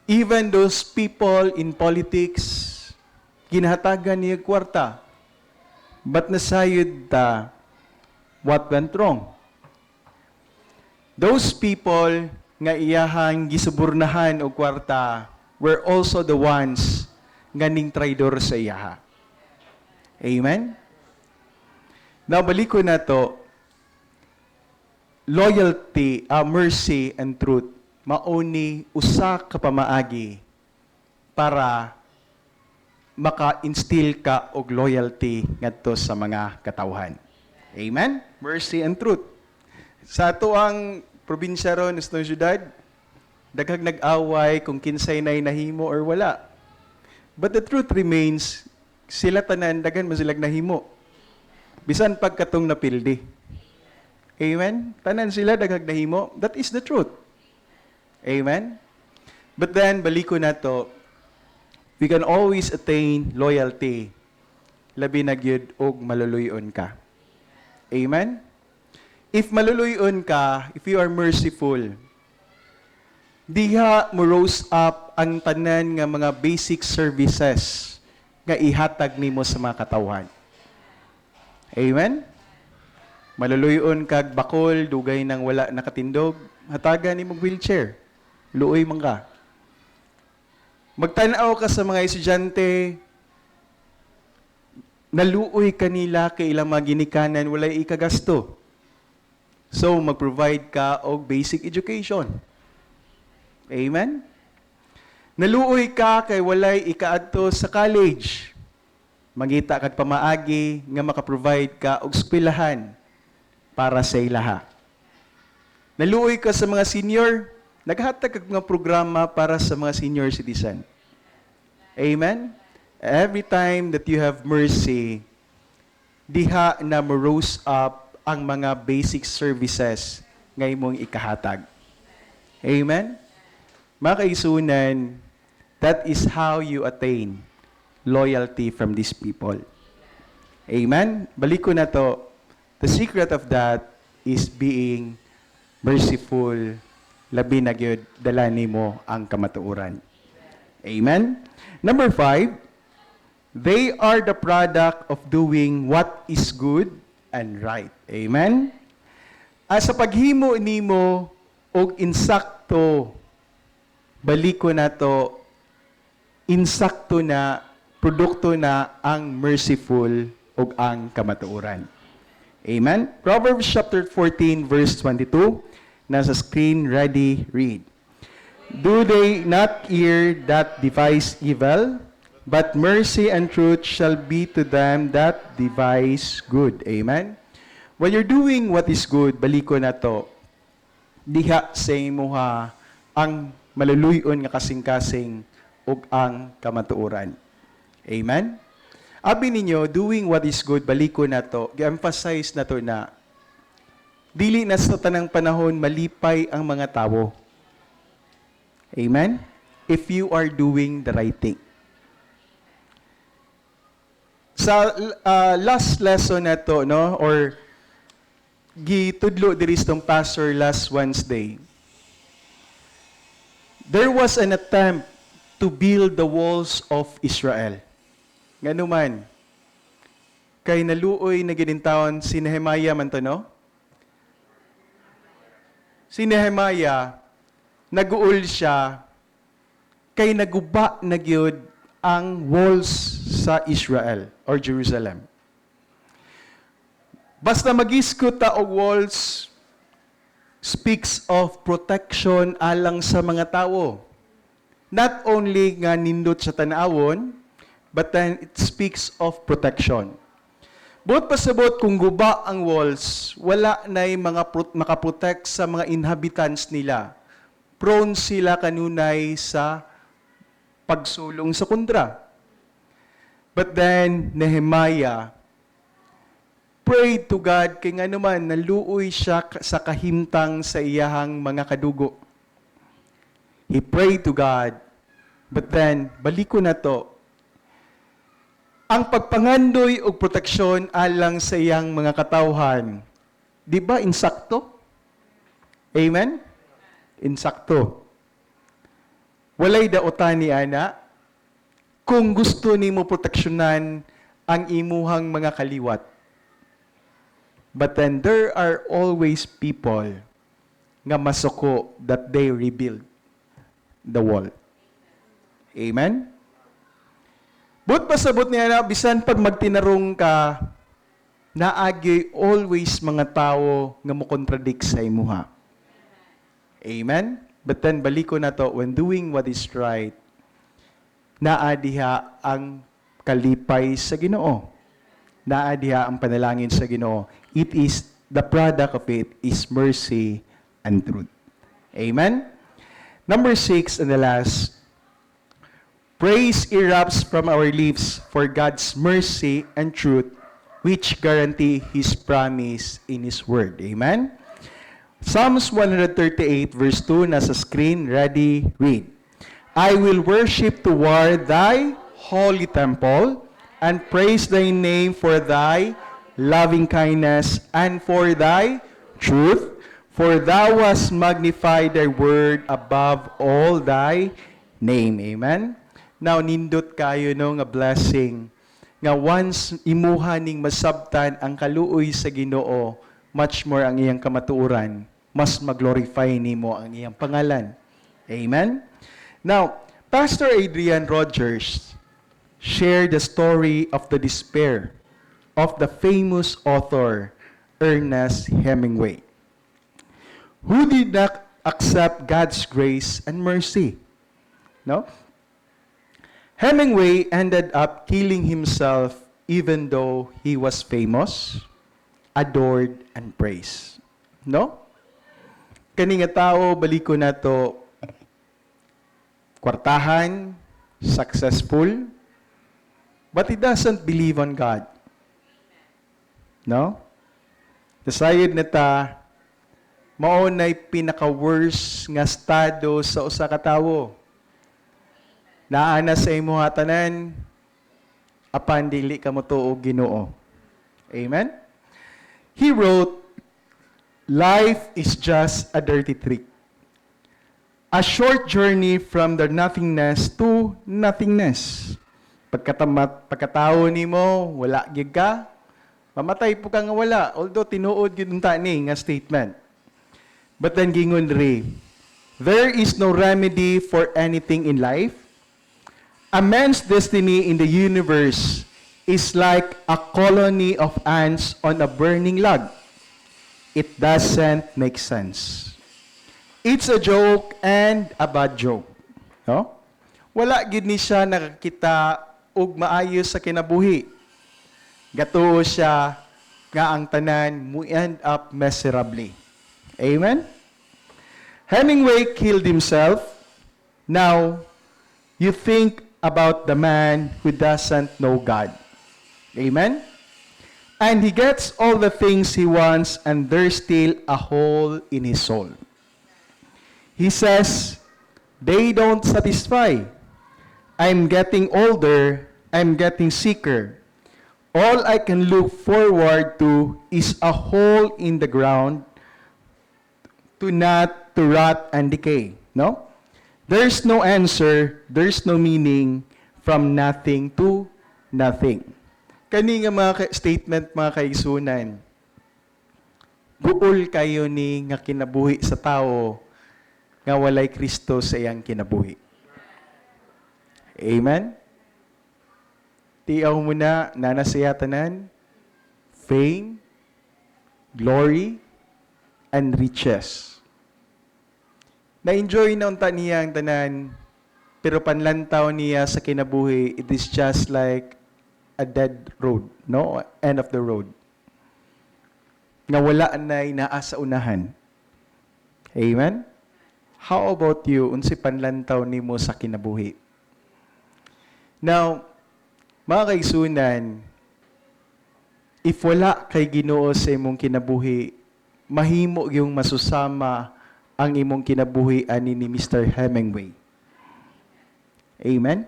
Even those people in politics, ginahatagan niya kwarta. But nasayod ta, what went wrong? Those people nga iyahang gisuburnahan og kwarta were also the ones nga ning traidor sa iyaha. Amen? Now, baliko na to, loyalty, mercy, and truth, mauni usa ka pamaagi para maka-instill ka og loyalty ngadto sa mga katawhan. Amen? Mercy and truth. Sa ato ang probinsya ron sa syudad, daghang nag-away kung kinsay nay nahimo or wala. But the truth remains, sila tanan daghan man silang nahimo. Bisan pagkatong napildi. Amen? Tanan sila daghang nahimo. That is the truth. Amen? But then, baliko na to, we can always attain loyalty. Labi na gyud og maluluyon ka. Amen? If maluluyon ka, if you are merciful, diha mo rose up ang tanan nga mga basic services nga ihatag nimo sa mga katawhan. Amen? Maluluyon kag bakol, dugay nang wala nakatindog, hatagan nimo wheelchair. Luoy man ka. Magtanaw ka sa mga estudyante, naluoy kanila kay ilang mga ginikanan, walay ikagasto. So, mag-provide ka og basic education. Amen? Naluoy ka kay walay ikaadto sa college. Mangita kag pamaagi nga maka-provide ka og eskwelahan para sa ilaha. Naluoy ka sa mga senior, naghatag kag mga programa para sa mga senior citizen. Amen? Every time that you have mercy, diha na mo-rose up ang mga basic services ngay mong ikahatag. Amen? Mga kaisunan, that is how you attain loyalty from these people. Amen? Balik ko na to. The secret of that is being merciful, labi na gyud dala nimo ang kamatuoran. Amen? Number 5, they are the product of doing what is good and right. Amen? Sa paghimo nimo og insakto, balik ko na to, insakto na, produkto na ang merciful ug ang kamatuoran. Amen? Proverbs chapter 14 verse 22, nasa screen, ready, read. Do they not hear that devise evil? But mercy and truth shall be to them that devise good. Amen? When you're doing what is good, baliko na to, diha sa imuha ang maluluyon nga kasing-kasing ug ang kamatuoran. Amen? Abi ninyo, doing what is good, baliko na to, gi-emphasize na to na dili na sa tanang panahon malipay ang mga tao. Amen? If you are doing the right thing. Sa last lesson na to, no, or gitudlo diri tong pastor last Wednesday, there was an attempt to build the walls of Israel. Nganuman, kay naluoy na ginintawon si Nehemiah man to, no? Si Nehemiah, naguol siya, kay naguba na gyud ang walls sa Israel or Jerusalem. Basta mag-iskot ta og walls speaks of protection alang sa mga tao. Not only nga nindot sa tanawon, but then it speaks of protection. Buot pasabot kung guba ang walls, wala na'y mga makaprotect sa mga inhabitants nila. Prone sila kanunay sa pagsulong sa kontra. But then, Nehemiah prayed to God, kay nga naman, naluoy siya sa kahimtang sa iyahang mga kadugo. He prayed to God, but then, baliko na to, ang pagpangandoy o proteksyon alang sa iyang mga katawhan, di ba insakto? Amen? Insakto. Walay daotan ni ana, kung gusto nimo proteksyonan ang imuhang mga kaliwat. But then there are always people nga masuko that they rebuild the wall. Amen? But pasabot niya na, bisan pag magtinarong ka, naagi always mga tao nga mo contradict sa imuha. Amen? But then baliko na to, when doing what is right, naadiha ang kalipay sa Ginoo. Naadiha ang panalangin sa Ginoo. It is, the product of it is mercy and truth. Amen? Number 6 and the last, praise erupts from our lips for God's mercy and truth, which guarantee His promise in His Word. Amen? Psalms 138 verse 2, nasa screen, ready, read. I will worship toward thy holy temple and praise thy name for thy loving kindness and for thy truth, for thou hast magnified thy word above all thy name. Amen? Now, nindot kayo no nga blessing nga once imuha ning masabtan ang kaluoy sa Ginoo, much more ang iyang kamatuoran, mas mag-glorify nimo ang iyang pangalan. Amen? Now, Pastor Adrian Rogers shared the story of the despair of the famous author Ernest Hemingway, who did not accept God's grace and mercy. No? Hemingway ended up killing himself even though he was famous, adored, and praised. No? Kani nga tao, baliko na to, kwartahan, successful, but he doesn't believe on God. No? Nasayod na ta, mao na'y pinaka-worst nga estado sa usa ka tawo. Naana sa imo hatanan, apan dili ka mo tuog Ginoo. Amen? He wrote, "Life is just a dirty trick. A short journey from the nothingness to nothingness." Pagkatao nimo, wala gyud ka, mamatay po ka nga wala. Although tinuod gyud unta ni nga statement. But then gingon re, there is no remedy for anything in life. A man's destiny in the universe is like a colony of ants on a burning log. It doesn't make sense. It's a joke and a bad joke. No? Wala gid ni siya nakakita og maayo sa kinabuhi. Gatuo siya nga ang tanan mo end up miserably. Amen? Hemingway killed himself. Now, you think about the man who doesn't know God. Amen? And he gets all the things he wants and there's still a hole in his soul. He says, they don't satisfy. I'm getting older. I'm getting sicker. All I can look forward to is a hole in the ground to rot and decay. No? There's no answer. There's no meaning from nothing to nothing. Kani nga mga statement, mga kaigsunan, buol kayo ni nga kinabuhi sa tao nga walay Kristo sa iyang kinabuhi. Amen? Tiyaw mo na, nanasaya tanan, fame, glory, and riches. Na-enjoy na unta niya ang tanan, pero panlantaw niya sa kinabuhi, it is just like a dead road, no? End of the road. Nga wala na'y naa sa unahan. Amen? How about you? Unsi panlantaw nimo sa kinabuhi? Now, mga kaigsunan, if wala kay Ginoo sa imong kinabuhi, mahimo yung masusama ang imong kinabuhi ani ni Mr. Hemingway. Amen?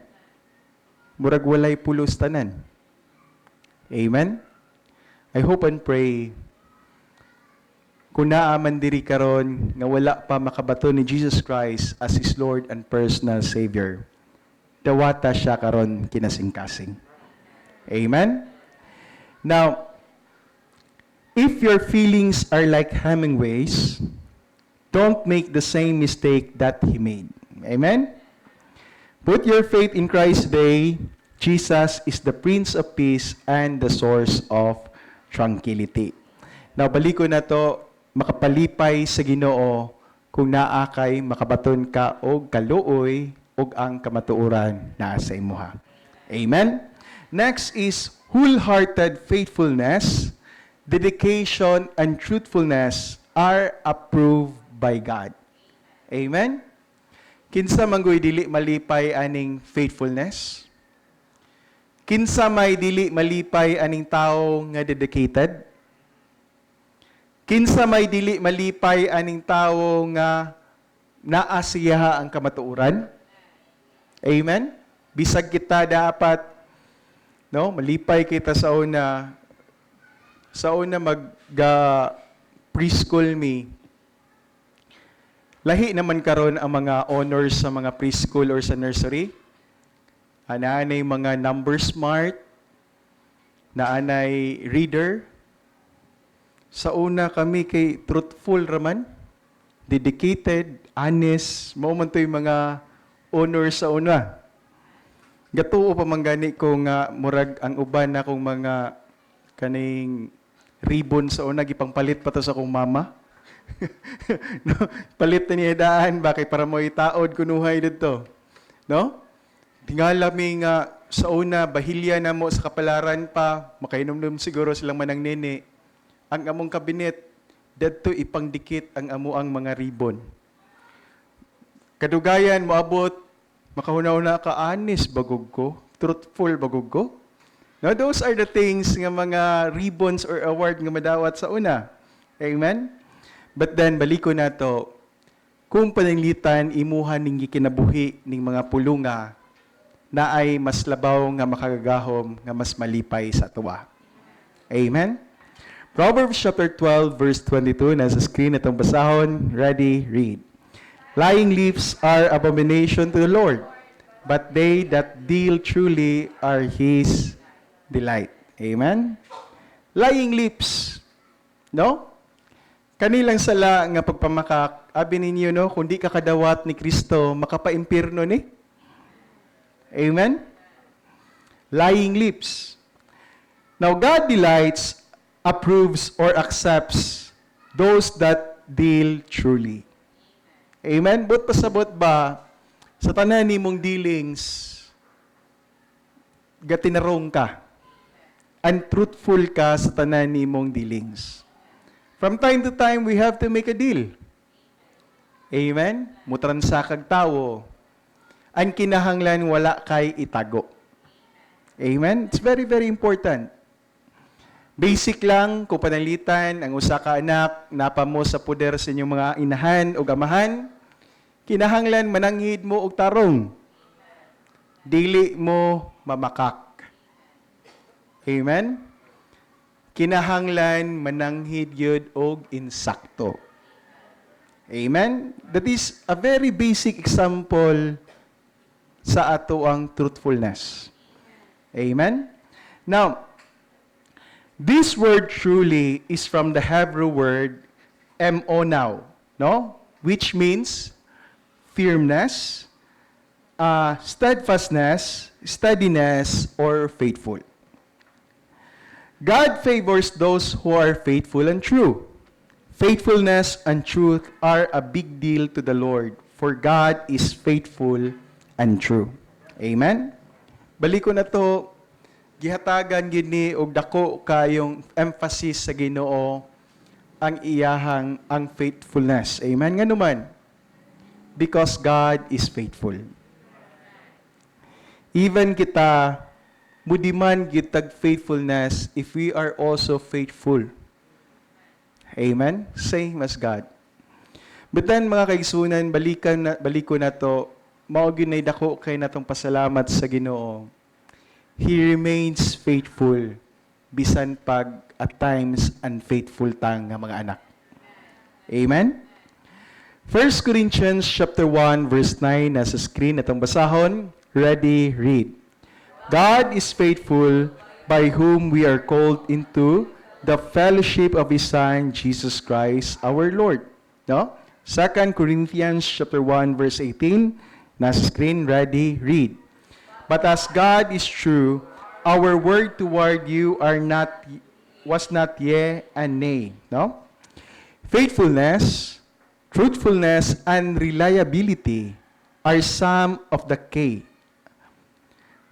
Murag walay pulos tanan. Amen? I hope and pray kung naaman diri karon nga wala pa makabato ni Jesus Christ as his Lord and personal Savior, dawata siya karon kinasing-kasing. Amen? Now, if your feelings are like Hemingway's, don't make the same mistake that he made. Amen? Put your faith in Christ today. Jesus is the Prince of Peace and the source of tranquility. Now, balik ko na to, makapalipay sa Ginoo kung naa kay makabaton ka og kaluoy og ang kamatuoran naa sa imuha. Amen? Next is wholehearted faithfulness, dedication, and truthfulness are approved by God. Amen? Kinsa manggoy dili malipay aning faithfulness? Kinsa may dili malipay aning tawo nga dedicated? Kinsa may dili malipay aning tawo nga naasiyaha ang kamatuoran? Amen? Bisag kita dapat malipay kita sa una preschool me. Lahi naman karon ang mga honors sa mga preschool or sa nursery. Naanay mga number smart, naanay reader. Sa una kami kay truthful raman, dedicated, honest, mao man to'y mga honors sa una. Gatuo pa man gani ko nga murag ang uban na kong mga kaning ribbon sa una gipangpalit pa to sa akong mama. No? Palit na niya daan bakit para mo itaod kunuhay dito. No? Tingala mi nga sa una bahilya na mo sa kapalaran pa, makainom-nom siguro silang manang nene. Ang among kabinet dadto ipangdikit ang amuang mga ribbon. Kadugayan moabot makahunaw na ka honest bagog ko, truthful bagog ko. No, those are the things nga mga ribbons or award nga madawat sa una. Amen? But then, baliko na to, kung pananglitan, imuhan ning kinabuhi ning mga pulunga na ay mas labaw nga makagagahom nga mas malipay sa tuwa. Amen? Proverbs chapter 12, verse 22, nasa screen itong basahon. Ready, read. Lying lips are abomination to the Lord, but they that deal truly are His delight. Amen? Lying lips. No? Kanilang sala nga pagpamakak, abi ninyo, no? Kung di ka kadawat ni Kristo, makapaimpirno ni. Amen? Lying lips. Now, God delights, approves, or accepts those that deal truly. Amen? But pasabot ba, sa tanan ni mong dealings, gatinarong ka, untruthful ka sa tanan ni mong dealings. From time to time, we have to make a deal. Amen? Mutransakag tawo. Ang kinahanglan wala kay itago. Amen? It's very, very important. Basic lang, kung panalitan, ang usa ka anak, napa mo sa puder sa inyong mga inahan o gamahan, kinahanglan mananghid mo og tarong. Dili mo mamakak. Amen? Kinahanglan mananghid yun og insakto. Amen? That is a very basic example sa ato ang truthfulness. Amen? Now, this word truly is from the Hebrew word emonau, no? Which means firmness, steadfastness, steadiness, or faithful. God favors those who are faithful and true. Faithfulness and truth are a big deal to the Lord, for God is faithful and true. Amen? Baliko na to, gihatagan gini og dako kayong emphasis sa Ginoo ang iyahang ang faithfulness. Amen? Nga naman, because God is faithful. Even kita, mudiman gitag faithfulness if we are also faithful. Amen? Same as God. But then, mga kaigsunan, baliko na to, maugin dako kay natong pasalamat sa Ginoo. He remains faithful, bisan pag at times unfaithful tang nga mga anak. Amen? 1 Corinthians chapter 1, verse 9, nasa screen natong basahon. Ready, read. God is faithful, by whom we are called into the fellowship of His Son, Jesus Christ, our Lord. No? 2 Corinthians chapter 1, verse 18. Nasa screen, ready, read. But as God is true, our word toward you was not yea and nay. No? Faithfulness, truthfulness, and reliability are some of the key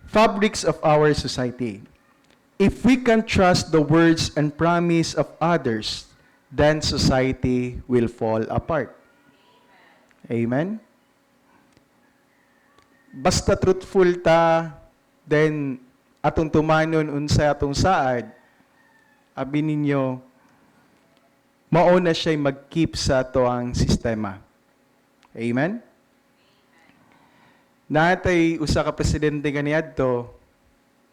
fabrics of our society. If we can trust the words and promise of others, then society will fall apart. Amen? Basta truthful ta, then atong tumanon unsay atong saad, abi ninyo, mauna siya'y mag-keep sa ato ang sistema. Amen? Natay usa ka presidente kaniadto,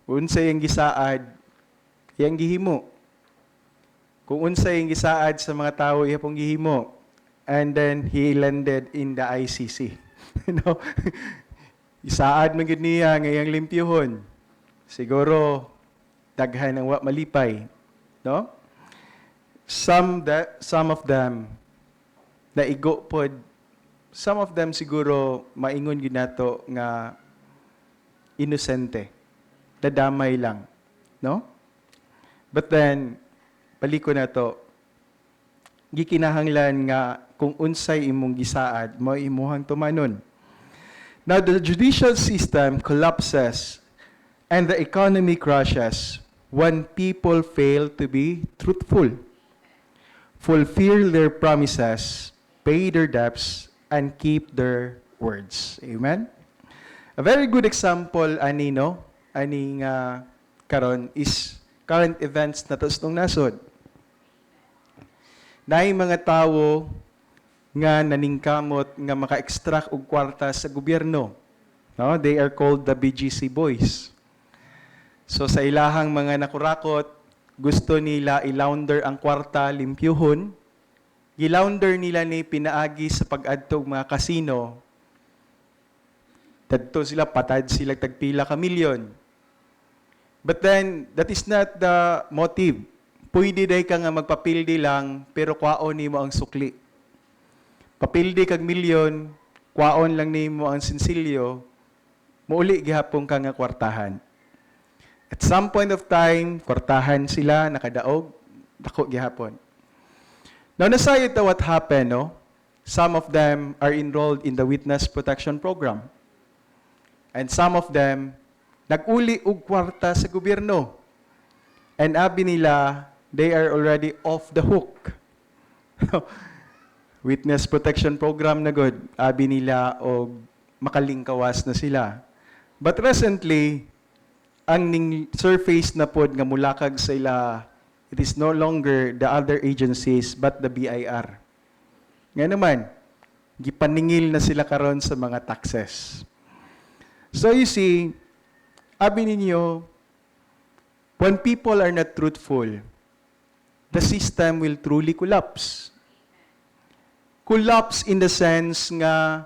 unsay ang gisaad, iyang gihimo. Kung unsay ang gisaad sa mga tao, iya pong gihimo. And then he landed in the ICC. No? Isaad man gid niya nga iyang limpyuhon. Siguro daghan ang wa malipay, no? Some of them naigo pod. Some of them siguro maingon gid nato nga inosente. Dadamay lang, no? But then paliko na to, gikinahanglan nga kung unsay imong gisaad, mo imuhang tumanon. Now the judicial system collapses and the economy crashes when people fail to be truthful, fulfill their promises, pay their debts, and keep their words. Amen? A very good example, ani, no? Ani nga karon is current events na tos nung nasod. Naay mga tawo nga naningkamot nga maka-extract og kwarta sa gobyerno. No, they are called the BGC boys. So sa ilahang mga nakurakot, gusto nila i-launder ang kwarta, limpyuhon. Gi-launder nila ni pinaagi sa pag-adtog mga kasino. Tadto sila, patad sila tagpila ka milyon. But then, that is not the motive. Pwede day ka nga magpapildi lang, pero kwaon ni mo ang sukli. Papildi kag milyon, kwaon lang ni mo ang sinsilyo, muuli gihapon ka nga kwartahan. At some point of time, kwartahan sila, nakadaog, dako gihapon. Now, nasayod na what happened, no? Some of them are enrolled in the Witness Protection Program. And some of them, nag-uli og kwarta sa gobyerno. And abi nila, they are already off the hook. Witness Protection Program na good. Abi nila og makalingkawas na sila. But recently, ang ning surface na pod nga mulakag sa ila, it is no longer the other agencies but the BIR. Nga naman, gipaningil na sila karon sa mga taxes. So you see, abi ninyo, when people are not truthful, the system will truly collapse. Collapse in the sense nga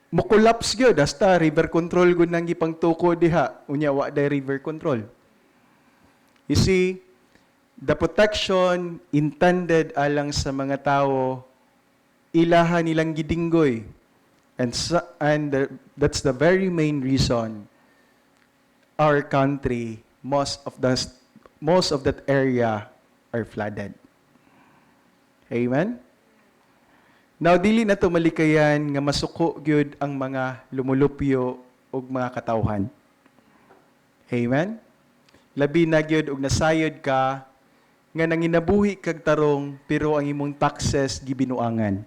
mo-collapse gyud hasta river control gud nang gipangtuko diha unya wa day river control. You see, the protection intended alang sa mga tao ilaha nilang gidinggoy. And that's the very main reason our country, most of that area are flooded. Amen? Now, dili na to malikayan nga masuko gyud ang mga lumulupyo ug mga katawhan. Amen? Labi na gyud og nasayod ka nga nanginabuhi kag tarong pero ang imong taxes gibinuangan.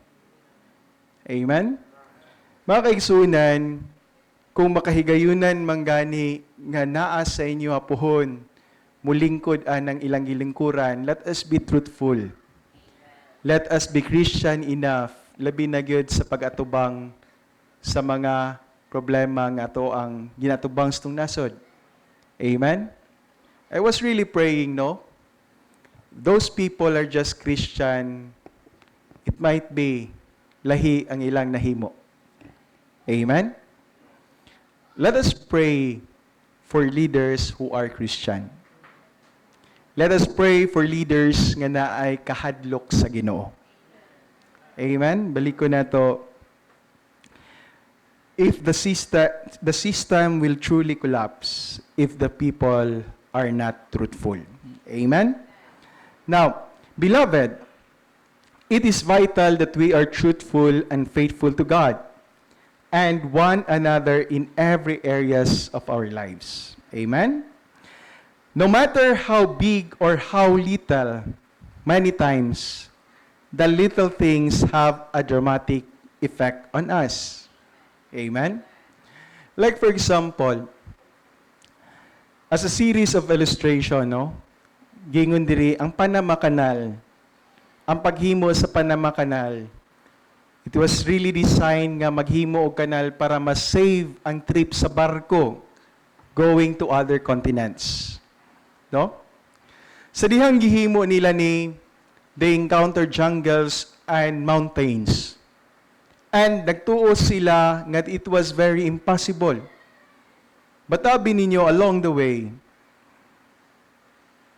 Amen? Mga kaigsunan, kung makahigayunan manggani nga naa sa inyo apuhon, mulingkod anang ilang gilingkuran, let us be truthful. Let us be Christian enough, labi na gyud sa pag-atubang sa mga problema nga ato ang ginatubang sa nasod. Amen? I was really praying, no? Those people are just Christian. It might be lahi ang ilang nahimo. Amen? Let us pray for leaders who are Christian. Let us pray for leaders nga naay kahadlok sa Ginoo. Amen? Balik ko na to. If the system will truly collapse if the people are not truthful. Amen? Now, beloved, it is vital that we are truthful and faithful to God and one another in every areas of our lives. Amen? No matter how big or how little, many times, the little things have a dramatic effect on us. Amen? Like for example, as a series of illustration, no? Gingon diri ang Panama Canal. Ang paghimo sa Panama Canal, it was really designed nga maghimo og kanal para ma-save ang trip sa barko going to other continents. No? Sa dihang gihimo nila ni, they encountered jungles and mountains. And nagtuo sila nga it was very impossible. But abi ninyo along the way,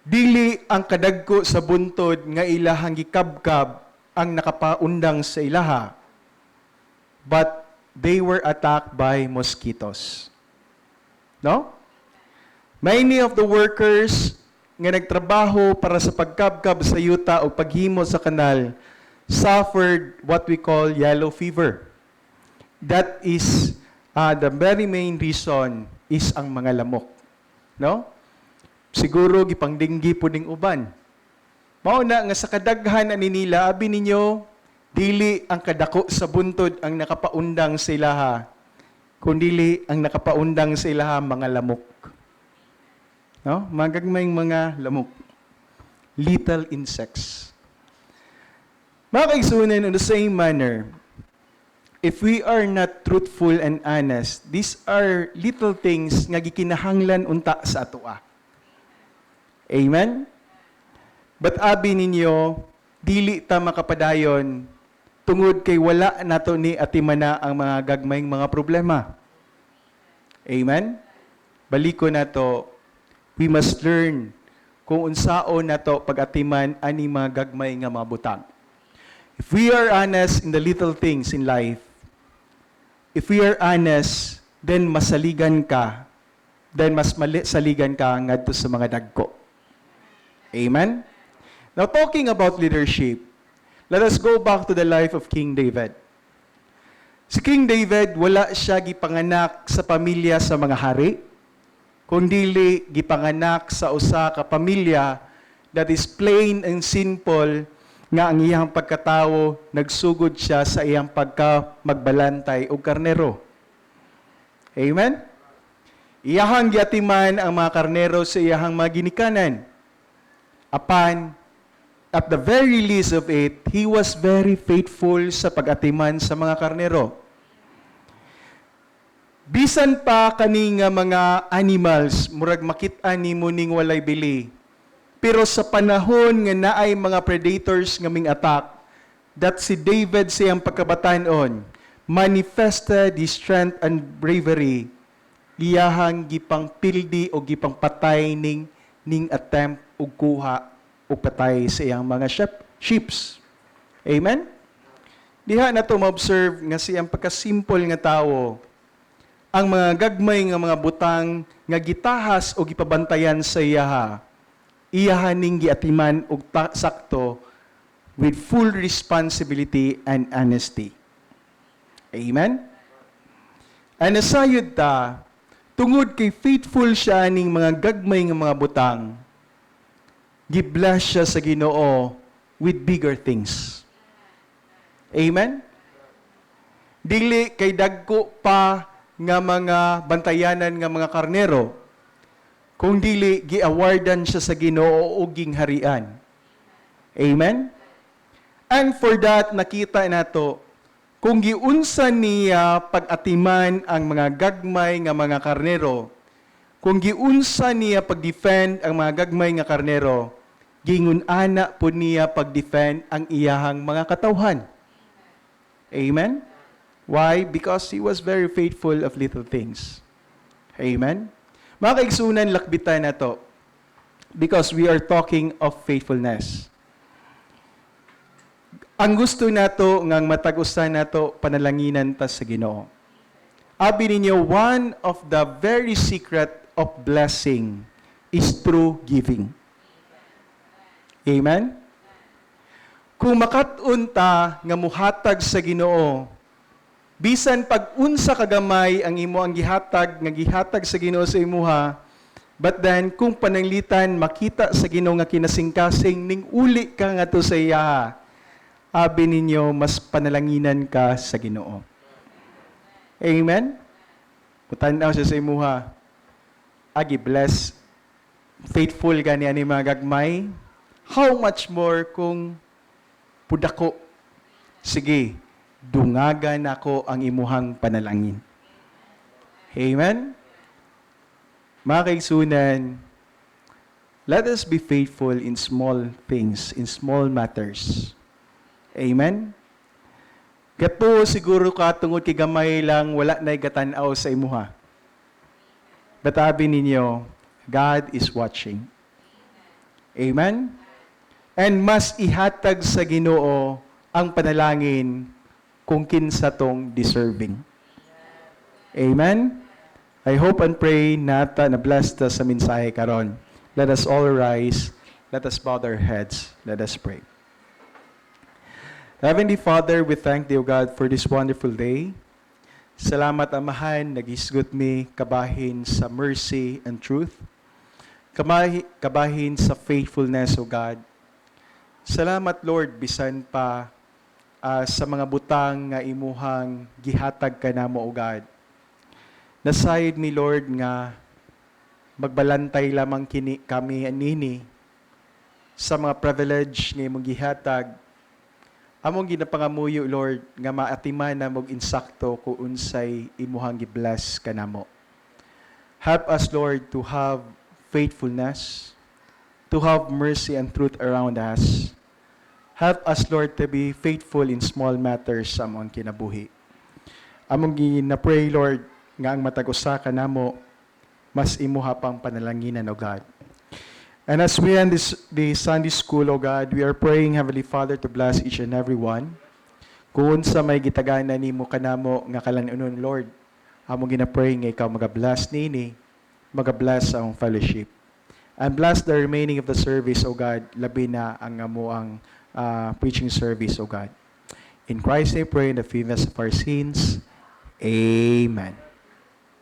dili ang kadagko sa buntod nga ilahang gikabkab ang nakapaundang sa ilaha, but they were attacked by mosquitoes. No? Many of the workers nga nagtrabaho para sa pagkabkab sa yuta o paghimo sa kanal suffered what we call yellow fever. That is the very main reason is ang mga lamok. No? Siguro gipangdinggi po ning uban. Mauna nga sa kadaghan ani nila abi ninyo dili ang kadako sa buntod ang nakapaundang sa ilaha, kundi ang nakapaundang sa ilaha mga lamok. No? Magagmayng mga lamok. Little insects. Mga kaigsunan, in the same manner, if we are not truthful and honest, these are little things nga gikinahanglan unta sa atoa. Amen? But abi ninyo, dili ta makapadayon tungod kay wala nato ni atimana ang mga gagmayng mga problema. Amen? Baliko nato, we must learn kung unsaon nato pag-atiman ani mga gagmay nga mga butang. If we are honest in the little things in life, if we are honest, then masaligan ka, then mas saligan ka ngadto sa mga dagko. Amen? Now, talking about leadership, let us go back to the life of King David. Si King David, wala siya gipanganak sa pamilya sa mga hari, kundili gipanganak sa usa ka pamilya that is plain and simple nga ang iyang pagkatawo, nagsugod siya sa iyang magbalantay o karnero. Amen? Iyahang giatiman ang mga karnero sa iyahang mga ginikanan. Apan, at the very least of it, he was very faithful sa pag-atiman sa mga karnero. Bisan pa kani nga mga animals, murag makit-an nimo ning walay bili. Pero sa panahon nga naay mga predators nga ming attack, that si David siyang pagkabatanon, manifested his strength and bravery, iyahang gipang pildi o gipang patay ning attempt o kuha o patay sa iyang mga sheeps. Amen? Diha na to ma-observe nga siyang pagka-simple nga tao, ang mga gagmay nga mga butang nga gitahas o gipabantayan sa iyahaning giatiman og sakto with full responsibility and honesty. Amen? And asayod ta, tungod kay faithful siya ning mga gagmay nga mga butang, gibless siya sa Ginoo with bigger things. Amen? Dili kay dagko pa nga mga bantayanan nga mga karnero, kung dili gi-awardan siya sa Ginoo og gingharian. Amen? And for that, nakita nato, kung giunsa niya pag-atiman ang mga gagmay nga mga karnero, kung giunsa niya pag-defend ang mga gagmay nga karnero, gingunana po niya pag-defend ang iyahang mga katawhan. Amen? Why? Because he was very faithful of little things. Amen? Mga kaigsunan, lakbitan na to. Because we are talking of faithfulness. Ang gusto nato ngang matag-usan nato panalanginan ta sa Ginoo. Abi ninyo, one of the very secret of blessing is through giving. Amen? Kung makatun ta nga muhatag sa Ginoo, bisan pag-unsa kagamay ang imo ang gihatag sa Ginoo sa imuha, but then kung pananglitan makita sa Ginoo nga kinasingkasing ning uli ka nga to sa iya, abi ninyo mas panalanginan ka sa Ginoo. Amen? Mutanaw siya sa imuha, agi bless, faithful gani ani mga gagmay, how much more kung pudako, sige, dungagan ako ang imuhang panalangin. Amen? Mga kaigsunan, let us be faithful in small things, in small matters. Amen? Gato siguro ka tungod kay gamay lang, wala na'y gatanaw sa imuha. Batabi ninyo, God is watching. Amen? And mas ihatag sa Ginoo ang panalangin kung kinsa tong deserving. Amen? I hope and pray na bless ta sa mensahe karon. Let us all rise. Let us bow our heads. Let us pray. Heavenly Father, we thank Thee, O God, for this wonderful day. Salamat, Amahan, nagisgot mi kabahin sa mercy and truth. Kabahin sa faithfulness, O God. Salamat, Lord, bisan pa sa mga butang nga imuhang gihatag ka namo, O God. Nasayod mi, Lord, nga magbalantay lamang kami anini sa mga privilege nga imong gihatag. Among ginapangamuyo, Lord, nga maatiman na mog insakto kung unsay imuhang gibless kanamo. Help us, Lord, to have faithfulness, to have mercy and truth around us. Help us, Lord, to be faithful in small matters sa among kinabuhi. Among ginapray, Lord, nga ang matag usa kanamo mas imuha pang panalanginan, O God. And as we end the Sunday School, O God, we are praying, Heavenly Father, to bless each and every one. Kung sa may gitagana nimo kanamo nga kalanunon, Lord, among ginapray nga ikaw magabless nini, magabless ang fellowship. And bless the remaining of the service, O God, labi na ang amuang preaching service, O God. In Christ I pray in the forgiveness of our sins. Amen.